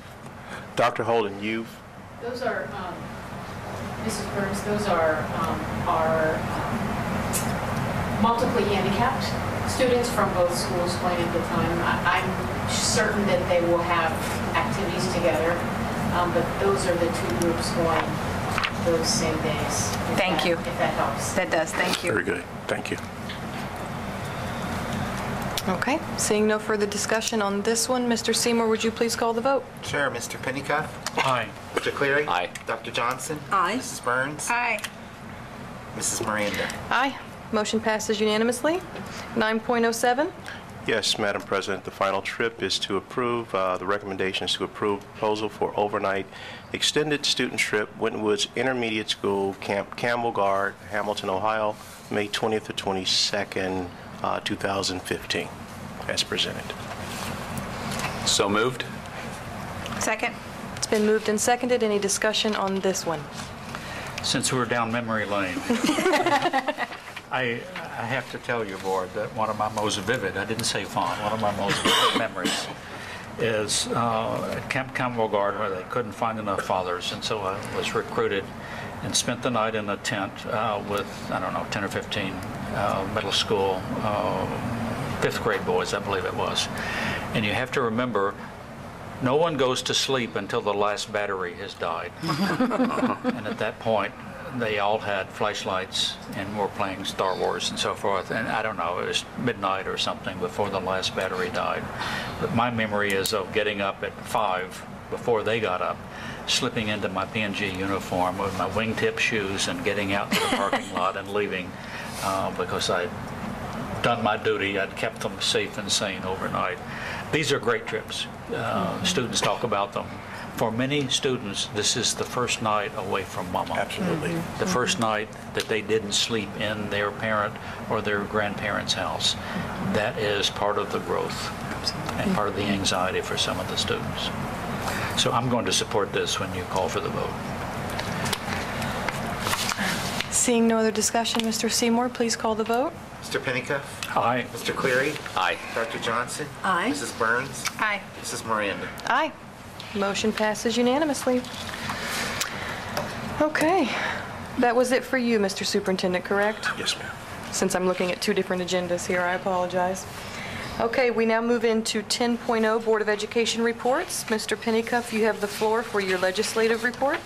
Dr. Holden, Those are, Mrs. Burns, those are our multiply handicapped students from both schools going at the time. I'm certain that they will have activities together, but those are the 2 groups going those same days. Thank you. If that helps. That does, thank you. very good. Thank you. Okay. Seeing no further discussion on this one, Mr. Seymour, would you please call the vote? Sure. Mr. Pennicuick? Aye. Mr. Cleary? Aye. Dr. Johnson? Aye. Mrs. Burns? Aye. Mrs. Miranda? Aye. Motion passes unanimously. 9.07. Yes, Madam President, the final trip is to approve, the recommendation is to approve proposal for overnight extended student trip, Winton Woods Intermediate School, Camp Campbell Guard, Hamilton, Ohio, May 20th to 22nd, 2015, as presented. So moved. Second. It's been moved and seconded. Any discussion on this one? Since we're down memory lane, I have to tell you, board, that one of my most vivid, I didn't say fond, one of my most vivid memories is at Camp Campbell Guard, where they couldn't find enough fathers, and so I was recruited and spent the night in a tent with, I don't know, 10 or 15 middle school, 5th grade boys, I believe it was. And you have to remember, no one goes to sleep until the last battery has died. And at that point, they all had flashlights and were playing Star Wars and so forth. And I don't know, it was midnight or something before the last battery died. But my memory is of getting up at 5 before they got up, slipping into my P&G uniform with my wingtip shoes and getting out to the parking lot and leaving because I'd done my duty. I'd kept them safe and sane overnight. These are great trips. Students talk about them. For many students, this is the first night away from mama. Absolutely. The first night that they didn't sleep in their parent or their grandparents' house. That is part of the growth and part of the anxiety for some of the students. So I'm going to support this when you call for the vote. Seeing no other discussion, Mr. Seymour, please call the vote. Mr. Pennicuick? Aye. Mr. Cleary? Aye. Dr. Johnson? Aye. Mrs. Burns? Aye. Mrs. Miranda? Aye. Motion passes unanimously. Okay. That was it for you, Mr. Superintendent, correct? Yes, ma'am. Since I'm looking at two different agendas here, I apologize. Okay, we now move into 10.0 Board of Education reports. Mr. Pennicuick, you have the floor for your legislative report.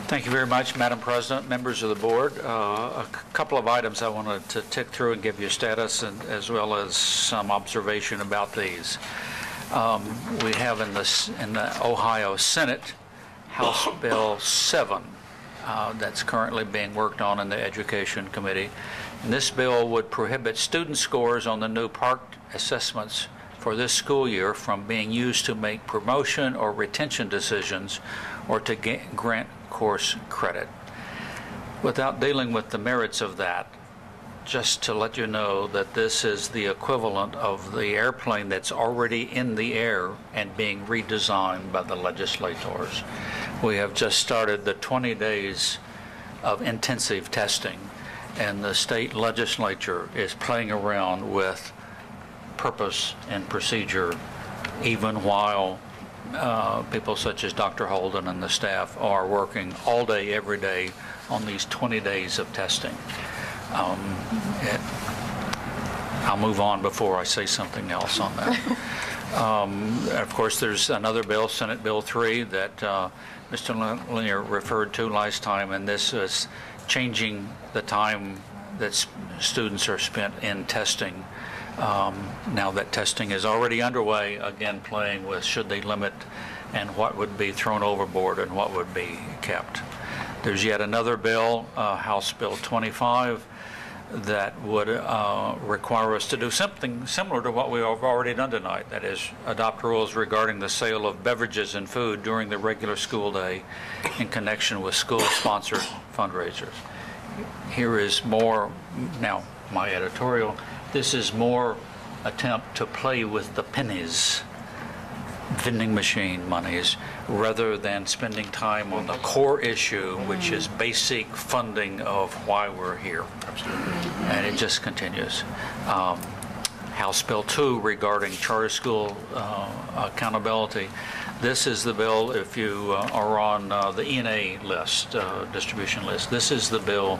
Thank you very much, Madam President, members of the board. A couple of items I wanted to tick through and give you status, and as well as some observation about these. We have in the Ohio Senate House Bill 7 that's currently being worked on in the Education Committee. And this bill would prohibit student scores on the new PARCC assessments for this school year from being used to make promotion or retention decisions or to grant course credit. Without dealing with the merits of that, just to let you know that this is the equivalent of the airplane that's already in the air and being redesigned by the legislators. We have just started the 20 days of intensive testing, and the state legislature is playing around with purpose and procedure, even while people such as Dr. Holden and the staff are working all day, every day on these 20 days of testing. I'll move on before I say something else on that. Of course, there's another bill, Senate Bill 3, that Mr. Linear referred to last time, and this is changing the time that students are spent in testing. Now that testing is already underway, again playing with should they limit and what would be thrown overboard and what would be kept. There's yet another bill, House Bill 25, that would require us to do something similar to what we have already done tonight, that is, adopt rules regarding the sale of beverages and food during the regular school day in connection with school-sponsored fundraisers. Here is more, now my editorial, this is more attempt to play with the pennies, vending machine monies, rather than spending time on the core issue, which is basic funding of why we're here. Absolutely. And it just continues. House Bill 2 regarding charter school accountability. This is the bill, if you are on the ENA list, distribution list, this is the bill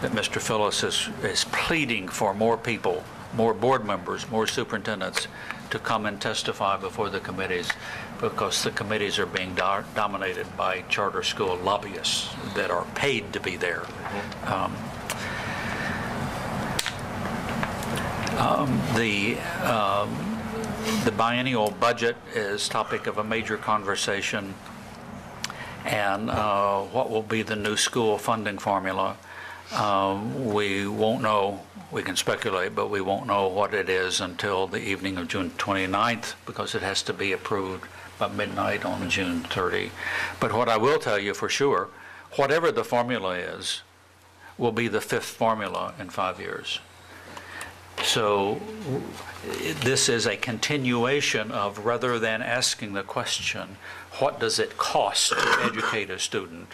that Mr. Phillips is pleading for more people, more board members, more superintendents to come and testify before the committees, because the committees are being dominated by charter school lobbyists that are paid to be there. The biennial budget is topic of a major conversation, and what will be the new school funding formula. We won't know. We can speculate, but we won't know what it is until the evening of June 29th, because it has to be approved by midnight on June 30. But what I will tell you for sure, whatever the formula is, will be the fifth formula in 5 years. So this is a continuation of, rather than asking the question, what does it cost to educate a student?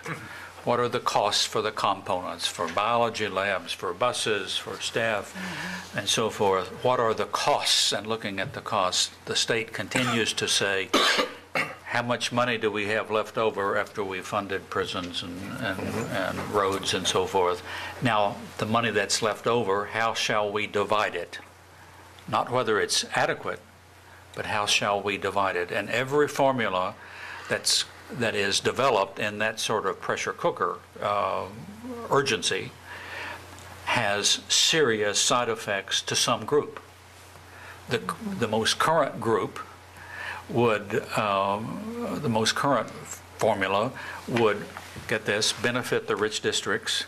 What are the costs for the components, for biology labs, for buses, for staff, and so forth? What are the costs? And looking at the costs, the state continues to say, how much money do we have left over after we funded prisons and roads and so forth? Now, the money that's left over, how shall we divide it? Not whether it's adequate, but how shall we divide it? And every formula that is developed in that sort of pressure cooker urgency has serious side effects to some group. The most current group would, the most current formula would, get this, benefit the rich districts,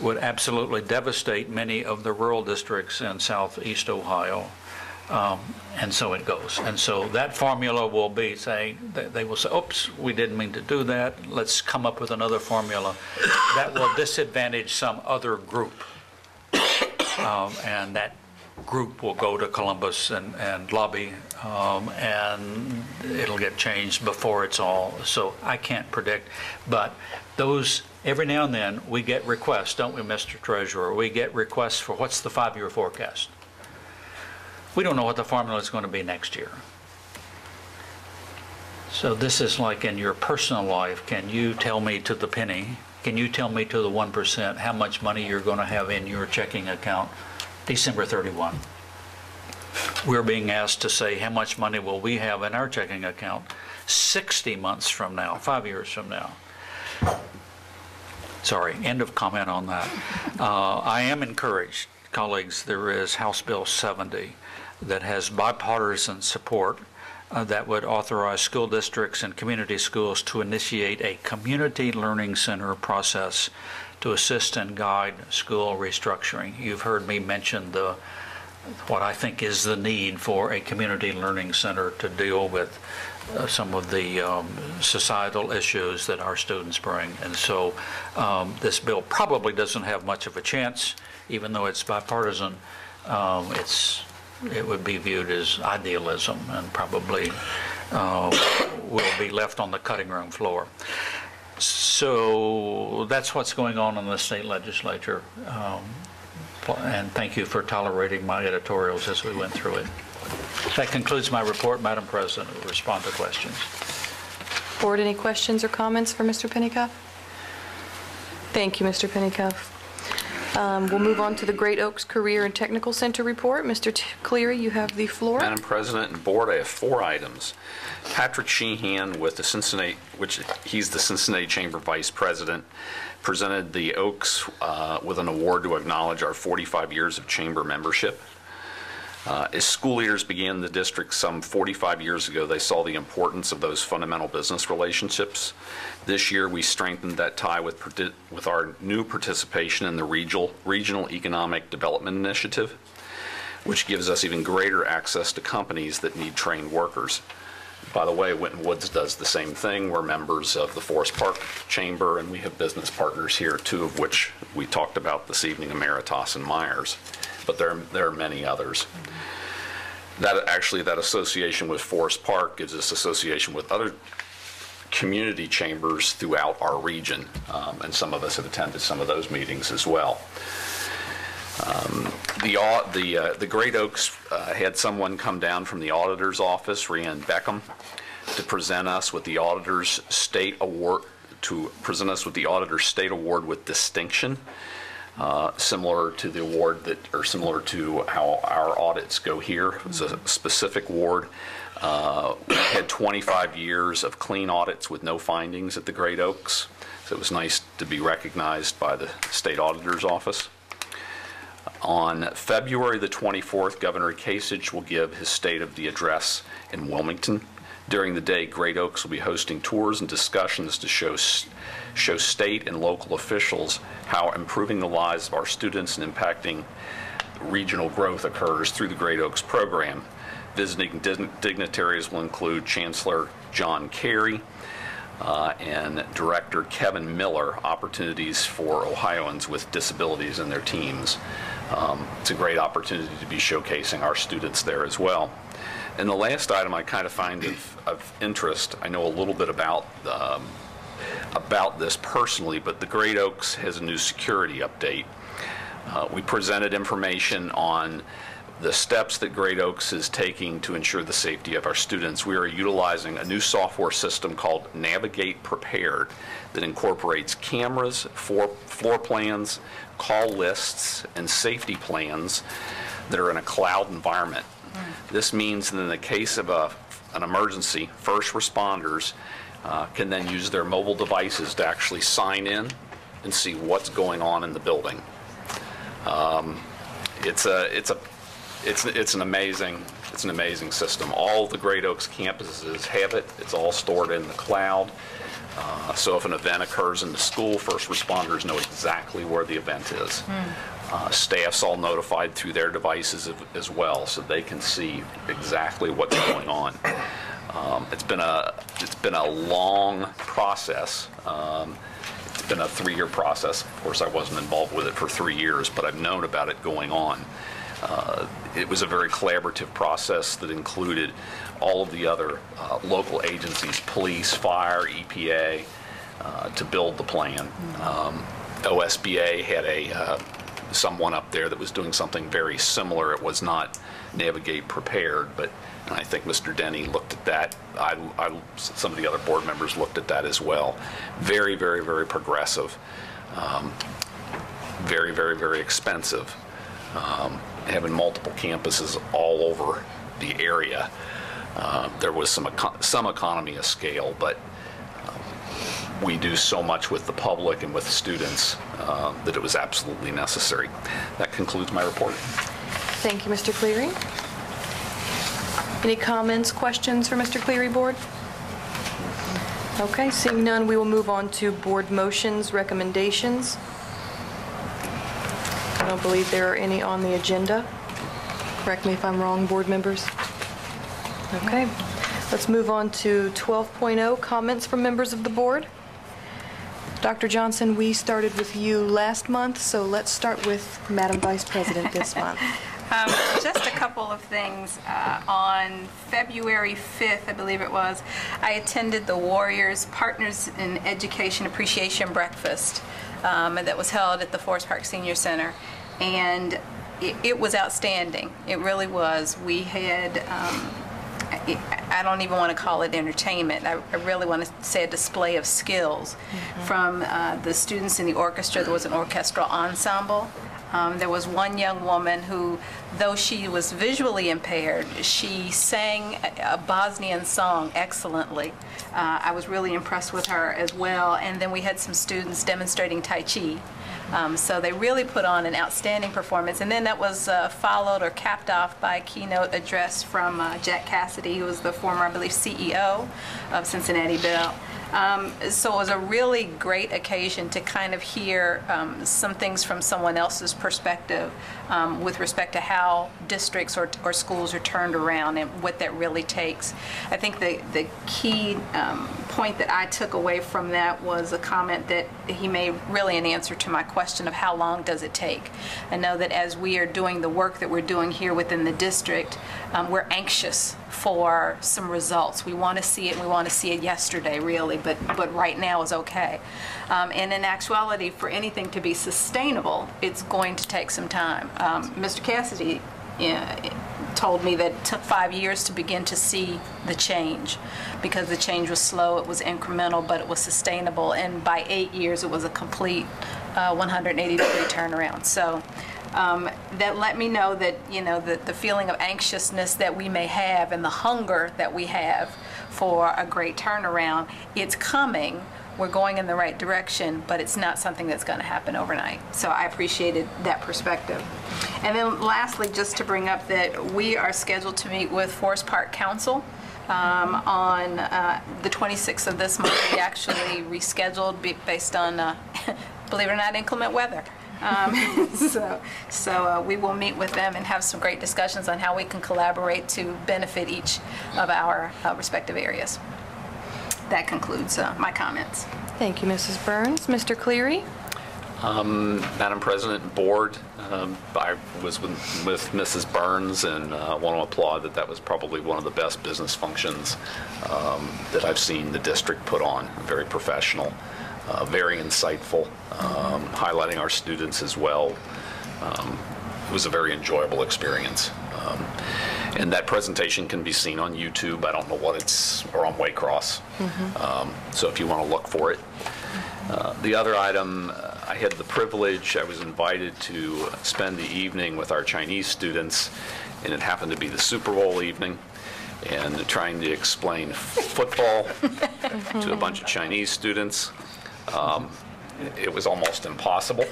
would absolutely devastate many of the rural districts in southeast Ohio. And so it goes. And so that formula will be saying, they will say, oops, we didn't mean to do that. Let's come up with another formula that will disadvantage some other group. And that group will go to Columbus and lobby, and it'll get changed before it's all. So I can't predict. But those every now and then, we get requests, don't we, Mr. Treasurer? We get requests for what's the 5-year forecast. We don't know what the formula is going to be next year. So this is like in your personal life. Can you tell me to the penny, can you tell me to the 1% how much money you're going to have in your checking account December 31? We're being asked to say how much money will we have in our checking account 60 months from now, 5 years from now. Sorry, end of comment on that. I am encouraged, colleagues, there is House Bill 70 that has bipartisan support that would authorize school districts and community schools to initiate a community learning center process to assist and guide school restructuring. You've heard me mention what I think is the need for a community learning center to deal with some of the societal issues that our students bring. And so this bill probably doesn't have much of a chance, even though it's bipartisan. It would be viewed as idealism and probably will be left on the cutting room floor. So that's what's going on in the state legislature. And thank you for tolerating my editorials as we went through it. That concludes my report, Madam President. We'll respond to questions. Board, any questions or comments for Mr. Pennycuff? Thank you, Mr. Pennycuff. We'll move on to the Great Oaks Career and Technical Center report. Mr. Cleary, you have the floor. Madam President and Board, I have 4 items. Patrick Sheehan with the Cincinnati, he's the Cincinnati Chamber Vice President, presented the Oaks with an award to acknowledge our 45 years of chamber membership. As school leaders began the district some 45 years ago, they saw the importance of those fundamental business relationships. This year, we strengthened that tie with our new participation in the Regional Economic Development Initiative, which gives us even greater access to companies that need trained workers. By the way, Winton Woods does the same thing. We're members of the Forest Park Chamber, and we have business partners here, 2 of which we talked about this evening, Emeritus and Myers. But there are many others. That association with Forest Park gives us association with other community chambers throughout our region, and some of us have attended some of those meetings as well. The Great Oaks had someone come down from the auditor's office, Rhiannon Beckham, to present us with the auditor's state award, with distinction. Similar to the award similar to how our audits go here. It was a specific award. We had 25 years of clean audits with no findings at the Great Oaks. So it was nice to be recognized by the state auditor's office. On February the 24th, Governor Kasich will give his State of the Address in Wilmington. During the day, Great Oaks will be hosting tours and discussions to show state and local officials how improving the lives of our students and impacting regional growth occurs through the Great Oaks program. Visiting dignitaries will include Chancellor John Kerry and Director Kevin Miller, opportunities for Ohioans with disabilities and their teams. It's a great opportunity to be showcasing our students there as well. And the last item I kind of find of interest, I know a little bit about this personally, but the Great Oaks has a new security update. We presented information on the steps that Great Oaks is taking to ensure the safety of our students. We are utilizing a new software system called Navigate Prepared that incorporates cameras, floor plans, call lists, and safety plans that are in a cloud environment. This means that in the case of an emergency, first responders can then use their mobile devices to actually sign in and see what's going on in the building. It's an amazing system. All the Great Oaks campuses have it. It's all stored in the cloud. So if an event occurs in the school, first responders know exactly where the event is. Staff's all notified through their devices as well, so they can see exactly what's going on. It's been a long process. It's been a 3-year process. Of course, I wasn't involved with it for 3 years, but I've known about it going on. It was a very collaborative process that included all of the other local agencies, police, fire, EPA, to build the plan. OSBA had someone up there that was doing something very similar. It was not Navigate Prepared, but I think Mr. Denny looked at that. Some of the other board members looked at that as well. Very, very, very progressive. Very, very, very expensive. Having multiple campuses all over the area. There was some economy of scale, but we do so much with the public and with students that it was absolutely necessary. That concludes my report. Thank you, Mr. Cleary. Any comments, questions for Mr. Cleary, board? Okay, seeing none, we will move on to board motions, recommendations. I don't believe there are any on the agenda. Correct me if I'm wrong, board members. Okay, let's move on to 12.0, comments from members of the board. Dr. Johnson, we started with you last month, so let's start with Madam Vice President this month. Just a couple of things. On February 5th, I believe it was, I attended the Warriors Partners in Education Appreciation Breakfast that was held at the Forest Park Senior Center, and it was outstanding. It really was. We had I don't even want to call it entertainment. I really want to say a display of skills from the students in the orchestra. There was an orchestral ensemble. There was one young woman who, though she was visually impaired, she sang a Bosnian song excellently. I was really impressed with her as well. And then we had some students demonstrating Tai Chi. So they really put on an outstanding performance. And then that was followed or capped off by a keynote address from Jack Cassidy, who was the former, I believe, CEO of Cincinnati Bell. So it was a really great occasion to kind of hear some things from someone else's perspective with respect to how districts or schools are turned around and what that really takes. I think the key point that I took away from that was a comment that he made really in answer to my question of how long does it take. I know that as we are doing the work that we're doing here within the district, we're anxious for some results. We want to see it, and we want to see it yesterday, really, but right now is okay. And in actuality, for anything to be sustainable, it's going to take some time. Mr. Cassidy told me that it took 5 years to begin to see the change, because the change was slow, it was incremental, but it was sustainable, and by 8 years, it was a complete 180-degree turnaround. So that let me know that, you know, the feeling of anxiousness that we may have and the hunger that we have for a great turnaround, it's coming. We're going in the right direction, but it's not something that's going to happen overnight. So I appreciated that perspective. And then lastly, just to bring up that we are scheduled to meet with Forest Park Council on the 26th of this month. We actually rescheduled based on, believe it or not, inclement weather. So we will meet with them and have some great discussions on how we can collaborate to benefit each of our respective areas. That concludes my comments. Thank you, Mrs. Burns. Mr. Cleary? Madam President, Board, I was with Mrs. Burns, and want to applaud that was probably one of the best business functions that I've seen the district put on. Very professional, very insightful, highlighting our students as well. It was a very enjoyable experience. And that presentation can be seen on YouTube. I don't know what it's, or on Waycross. So if you want to look for it. The other item, I had the privilege, I was invited to spend the evening with our Chinese students, and it happened to be the Super Bowl evening, and trying to explain football to a bunch of Chinese students. It was almost impossible.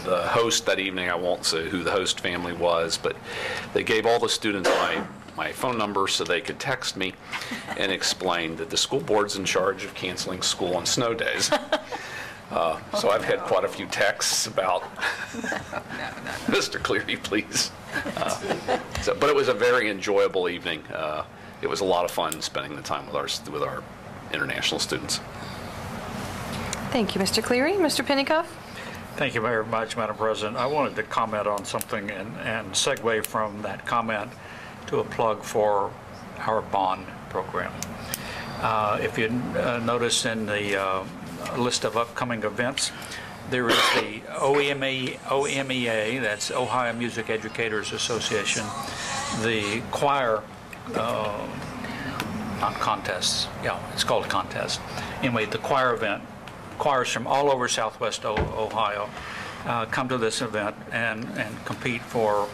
The host that evening, I won't say who the host family was, but they gave all the students my phone number so they could text me and explain that the school board's in charge of canceling school on snow days. So I've had quite a few texts about, Mr. Cleary, please. But it was a very enjoyable evening. It was a lot of fun spending the time with our international students. Thank you, Mr. Cleary. Mr. Pennycuff? Thank you very much, Madam President. I wanted to comment on something and segue from that comment to a plug for our bond program. If you notice in the list of upcoming events, there is the OMEA, that's Ohio Music Educators Association, the choir, not contests, yeah, it's called a contest. Anyway, the choir event, choirs from all over Southwest Ohio come to this event and compete for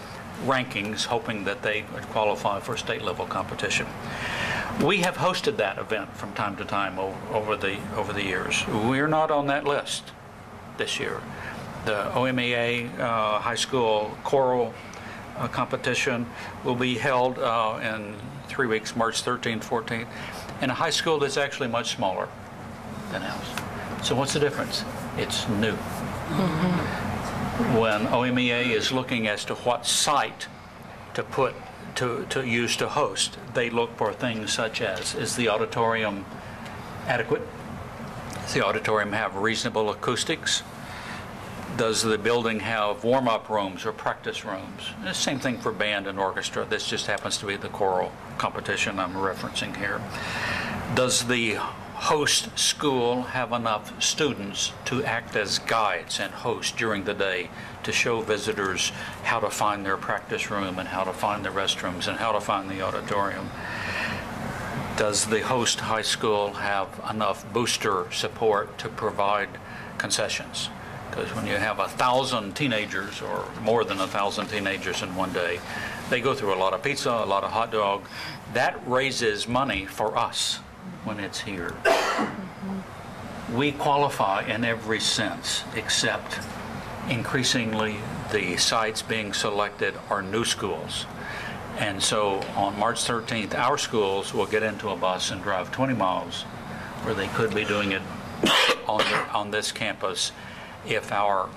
rankings, hoping that they would qualify for state level competition. We have hosted that event from time to time over the years. We're not on that list this year. The OMEA high school choral competition will be held in 3 weeks, March 13th, 14th, in a high school that's actually much smaller than ours. So what's the difference? It's new. When OMEA is looking as to what site to put to use to host, they look for things such as, is the auditorium adequate? Does the auditorium have reasonable acoustics? Does the building have warm-up rooms or practice rooms? The same thing for band and orchestra. This just happens to be the choral competition I'm referencing here. Does the host school have enough students to act as guides and hosts during the day to show visitors how to find their practice room and how to find the restrooms and how to find the auditorium? Does the host high school have enough booster support to provide concessions? Because when you have 1,000 teenagers or more than 1,000 teenagers in one day, they go through a lot of pizza, a lot of hot dog. That raises money for us when it's here. We qualify in every sense, except increasingly the sites being selected are new schools. And so on March 13th, our schools will get into a bus and drive 20 miles where they could be doing it on this campus if our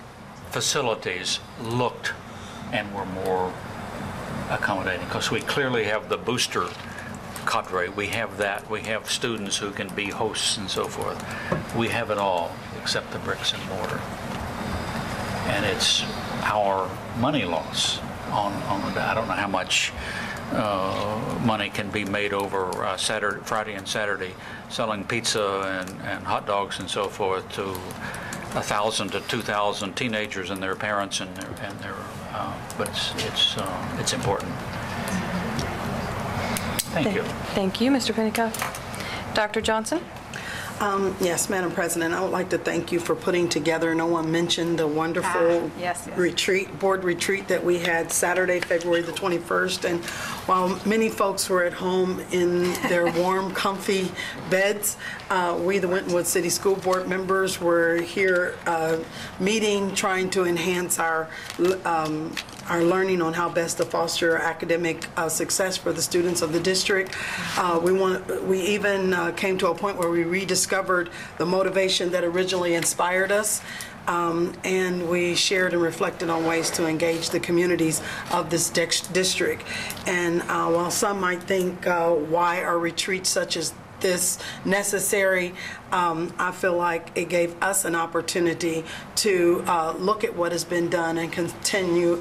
facilities looked and were more accommodating. Because we clearly have the booster cadre. We have that. We have students who can be hosts and so forth. We have it all except the bricks and mortar. And it's our money loss on that. I don't know how much money can be made over Friday and Saturday selling pizza and hot dogs and so forth to 1,000 to 2,000 teenagers and their parents but it's important. Thank you. Thank you, Mr. Pennicuick. Dr. Johnson? Yes, Madam President, I would like to thank you for putting together, no one mentioned the wonderful yes. board retreat that we had Saturday, February the 21st. And while many folks were at home in their warm, comfy beds, we, the Winton Woods City School Board members, were here meeting, trying to enhance our learning on how best to foster academic success for the students of the district. We even came to a point where we rediscovered the motivation that originally inspired us, and we shared and reflected on ways to engage the communities of this district. And while some might think, why are retreats such as this necessary, I feel like it gave us an opportunity to look at what has been done and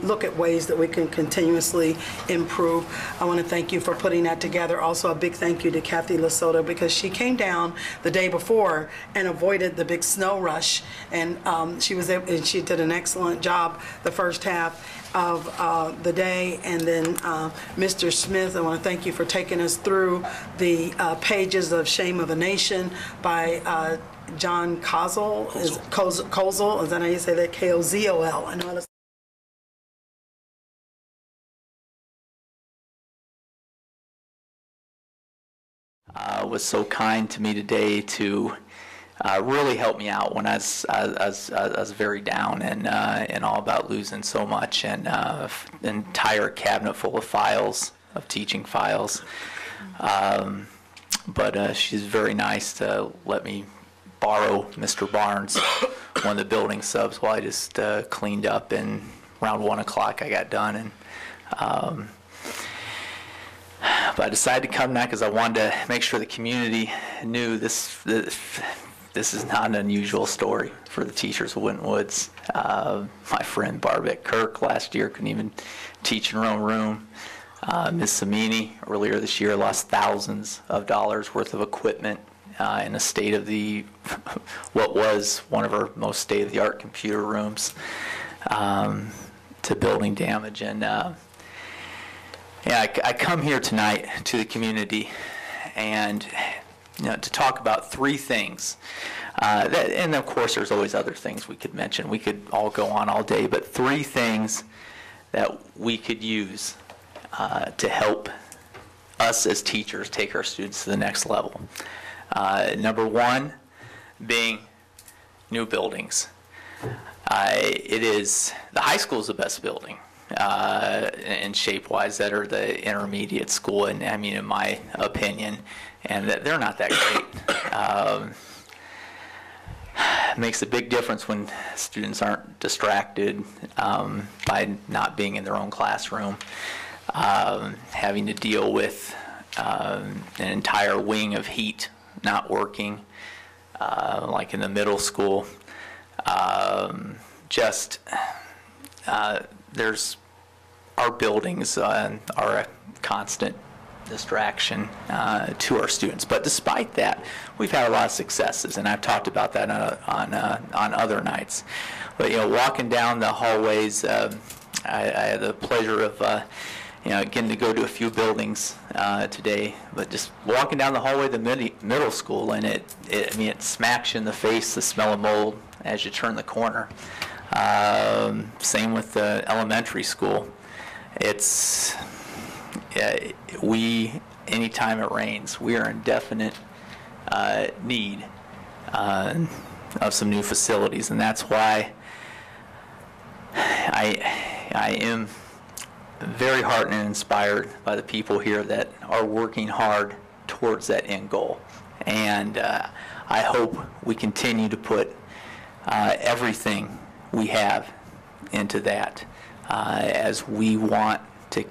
look at ways that we can continuously improve. I want to thank you for putting that together. Also, a big thank you to Kathy Lasota, because she came down the day before and avoided the big snow rush, and she did an excellent job the first half of the day. And then Mr. Smith, I want to thank you for taking us through the pages of Shame of a Nation by John Kozol. Kozol, is that how you say that? K-O-Z-O-L. I know how to was so kind to me today to really help me out when I was very down and all about losing so much, and an entire cabinet full of files, of teaching files. But she's very nice to let me borrow Mr. Barnes, one of the building subs, while I just cleaned up, and around 1 o'clock I got done. And but I decided to come now because I wanted to make sure the community knew this is not an unusual story for the teachers of Winton Woods. My friend Barbette Kirk last year couldn't even teach in her own room. Ms. Samini earlier this year lost thousands of dollars worth of equipment in a state of the, what was one of our most state-of-the-art computer rooms, to building damage. And I come here tonight to the community and to talk about three things. And of course, there's always other things we could mention. We could all go on all day, but three things that we could use to help us as teachers take our students to the next level. Number one being new buildings. The high school is the best building in shape-wise that are the intermediate school, and I mean, in my opinion, and that they're not that great. Makes a big difference when students aren't distracted by not being in their own classroom, having to deal with an entire wing of heat not working, like in the middle school. There's our buildings are a constant distraction to our students. But despite that, we've had a lot of successes, and I've talked about that on other nights. But walking down the hallways, I had the pleasure of getting to go to a few buildings today. But just walking down the hallway of the middle school, and it smacks you in the face, the smell of mold as you turn the corner. Same with the elementary school. Anytime it rains, we are in definite need of some new facilities, and that's why I am very heartened and inspired by the people here that are working hard towards that end goal. And I hope we continue to put everything we have into that, as we want to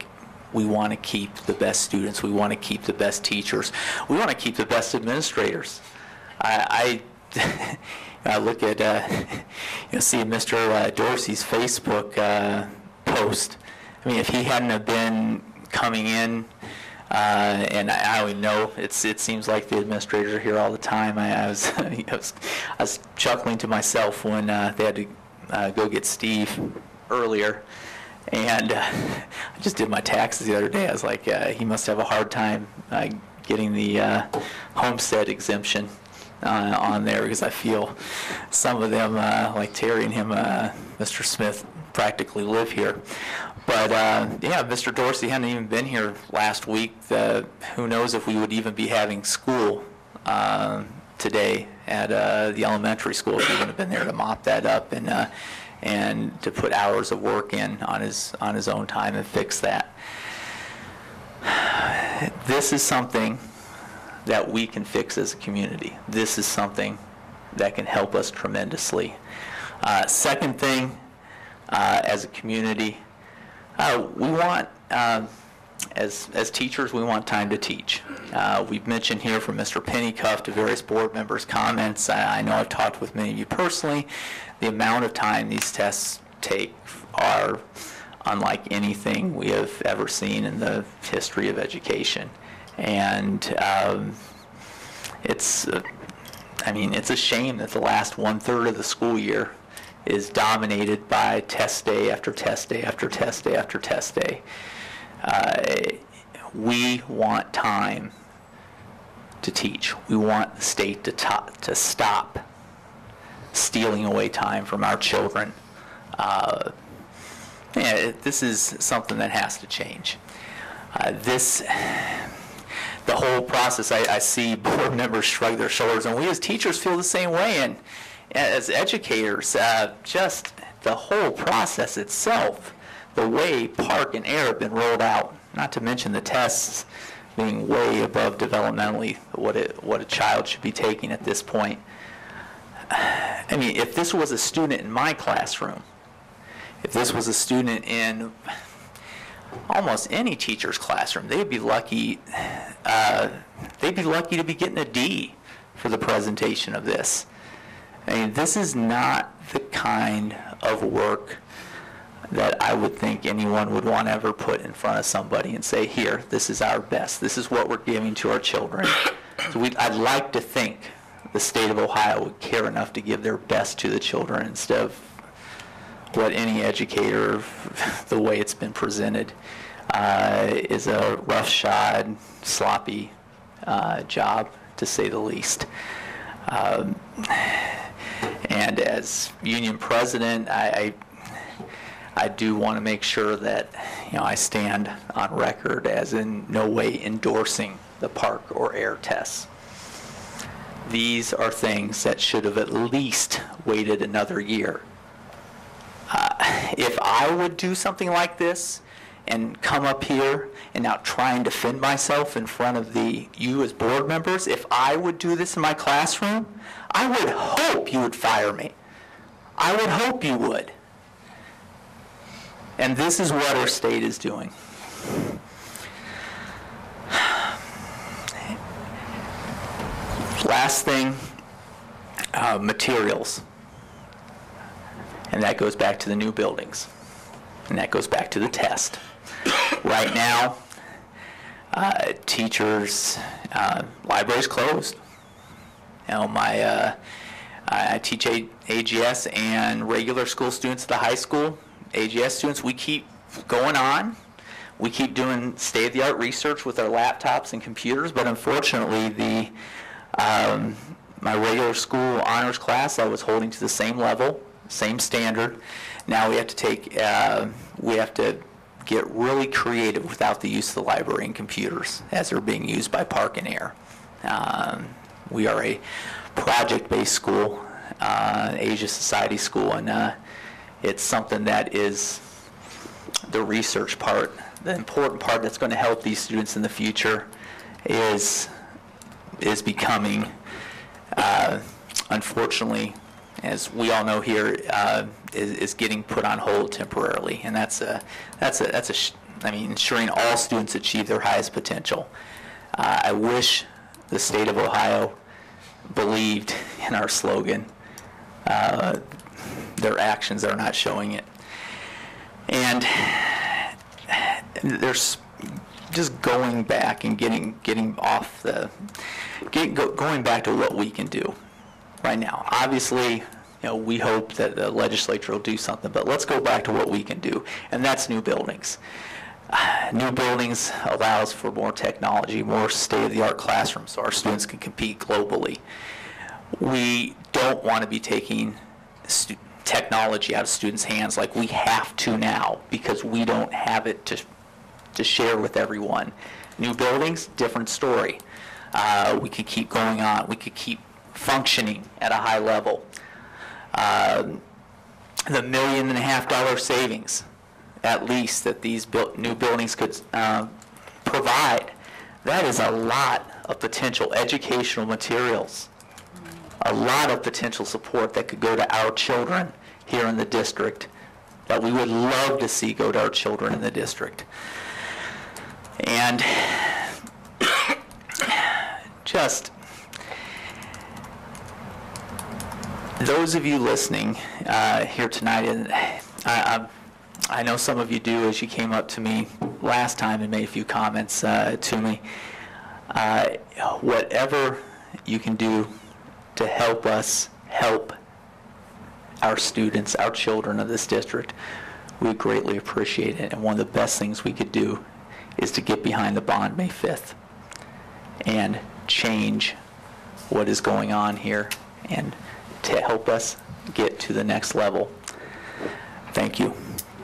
keep the best students, we want to keep the best teachers, we want to keep the best administrators. I look at see Mr. Dorsey's Facebook post. I mean, if he hadn't have been coming in, and I don't even know, it seems like the administrators are here all the time. I was chuckling to myself when they had to go get Steve earlier, and I just did my taxes the other day. I was like, he must have a hard time getting the homestead exemption on there, because I feel some of them, like Terry and him, Mr. Smith, practically live here. But yeah, Mr. Dorsey hadn't even been here last week. Who knows if we would even be having school today at the elementary school if he would have been there to mop that up and to put hours of work in on his own time and fix that. This is something that we can fix as a community. This is something that can help us tremendously. Second thing, as a community, we want, as teachers, we want time to teach. We've mentioned here from Mr. Pennycuff to various board members' comments. I know I've talked with many of you personally. The amount of time these tests take are unlike anything we have ever seen in the history of education. And it's a shame that the last 1/3 of the school year is dominated by test day after test day after test day after test day. We want time to teach. We want the state to stop stealing away time from our children. This is something that has to change. The whole process, I see board members shrug their shoulders, and we as teachers feel the same way, and as educators, just the whole process itself, the way Park and Air have been rolled out, not to mention the tests being way above developmentally what a child should be taking at this point. I mean, if this was a student in my classroom, if this was a student in almost any teacher's classroom, they'd be lucky to be getting a D for the presentation of this. I mean, this is not the kind of work that I would think anyone would want to ever put in front of somebody and say, here, this is our best. This is what we're giving to our children. So I'd like to think the state of Ohio would care enough to give their best to the children instead of what any educator, the way it's been presented, is a roughshod, sloppy job, to say the least. And as union president, I do want to make sure that, I stand on record as in no way endorsing the park or air tests. These are things that should have at least waited another year. If I would do something like this and come up here and now try and defend myself in front of you as board members, if I would do this in my classroom, I would hope you would fire me. I would hope you would. And this is what our state is doing. Last thing, materials. And that goes back to the new buildings. And that goes back to the test. Right now, teachers, library's closed. I teach AGS and regular school students at the high school. AGS students, we keep going on. We keep doing state-of-the-art research with our laptops and computers, but unfortunately, my regular school honors class I was holding to the same level, same standard. Now we have to get really creative without the use of the library and computers as they're being used by Park and Air. We are a project-based school, Asia Society school, and it's something that is the research part. The important part that's going to help these students in the future is becoming, unfortunately, as we all know here, is getting put on hold temporarily, and ensuring all students achieve their highest potential. I wish the state of Ohio believed in our slogan. Their actions are not showing it. And there's just going back and going back to what we can do right now. Obviously, we hope that the legislature will do something, but let's go back to what we can do, and that's new buildings. New buildings allows for more technology, more state-of-the-art classrooms, so our students can compete globally. We don't want to be taking technology out of students' hands like we have to now, because we don't have it to share with everyone. New buildings, different story. We could keep going on. We could keep functioning at a high level. The $1.5 million savings, at least, that these new buildings could provide, that is a lot of potential educational materials, a lot of potential support that could go to our children here in the district that we would love to see go to our children in the district. And just those of you listening here tonight, and I know some of you do, as you came up to me last time and made a few comments to me. Whatever you can do to help us help our students, our children of this district, we greatly appreciate it. And one of the best things we could do is to get behind the bond May 5th and change what is going on here and to help us get to the next level. Thank you.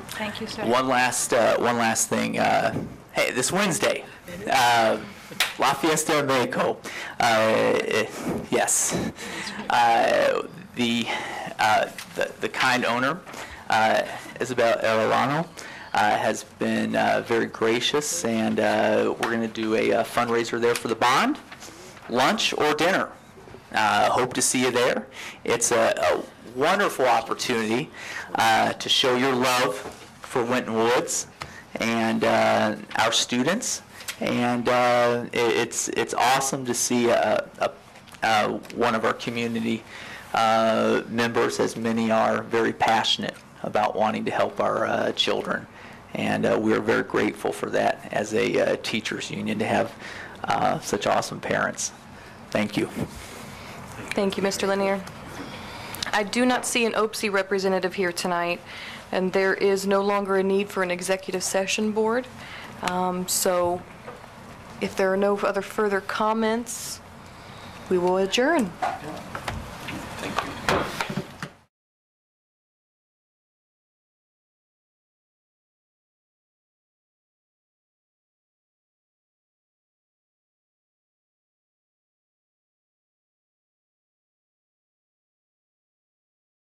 Thank you, sir. One last thing. Hey, this Wednesday, La Fiesta de Mexico. Yes. The kind owner, Isabel Arellano, has been very gracious, and we're going to do a fundraiser there for the bond, lunch or dinner. Hope to see you there. It's a wonderful opportunity to show your love for Winton Woods and our students, and it's awesome to see one of our community members, as many are, very passionate about wanting to help our children. And we are very grateful for that as a teachers union to have such awesome parents. Thank you. Thank you, Mr. Lanier. I do not see an OPSI representative here tonight, and there is no longer a need for an executive session board. So if there are no other further comments, we will adjourn. Thank you.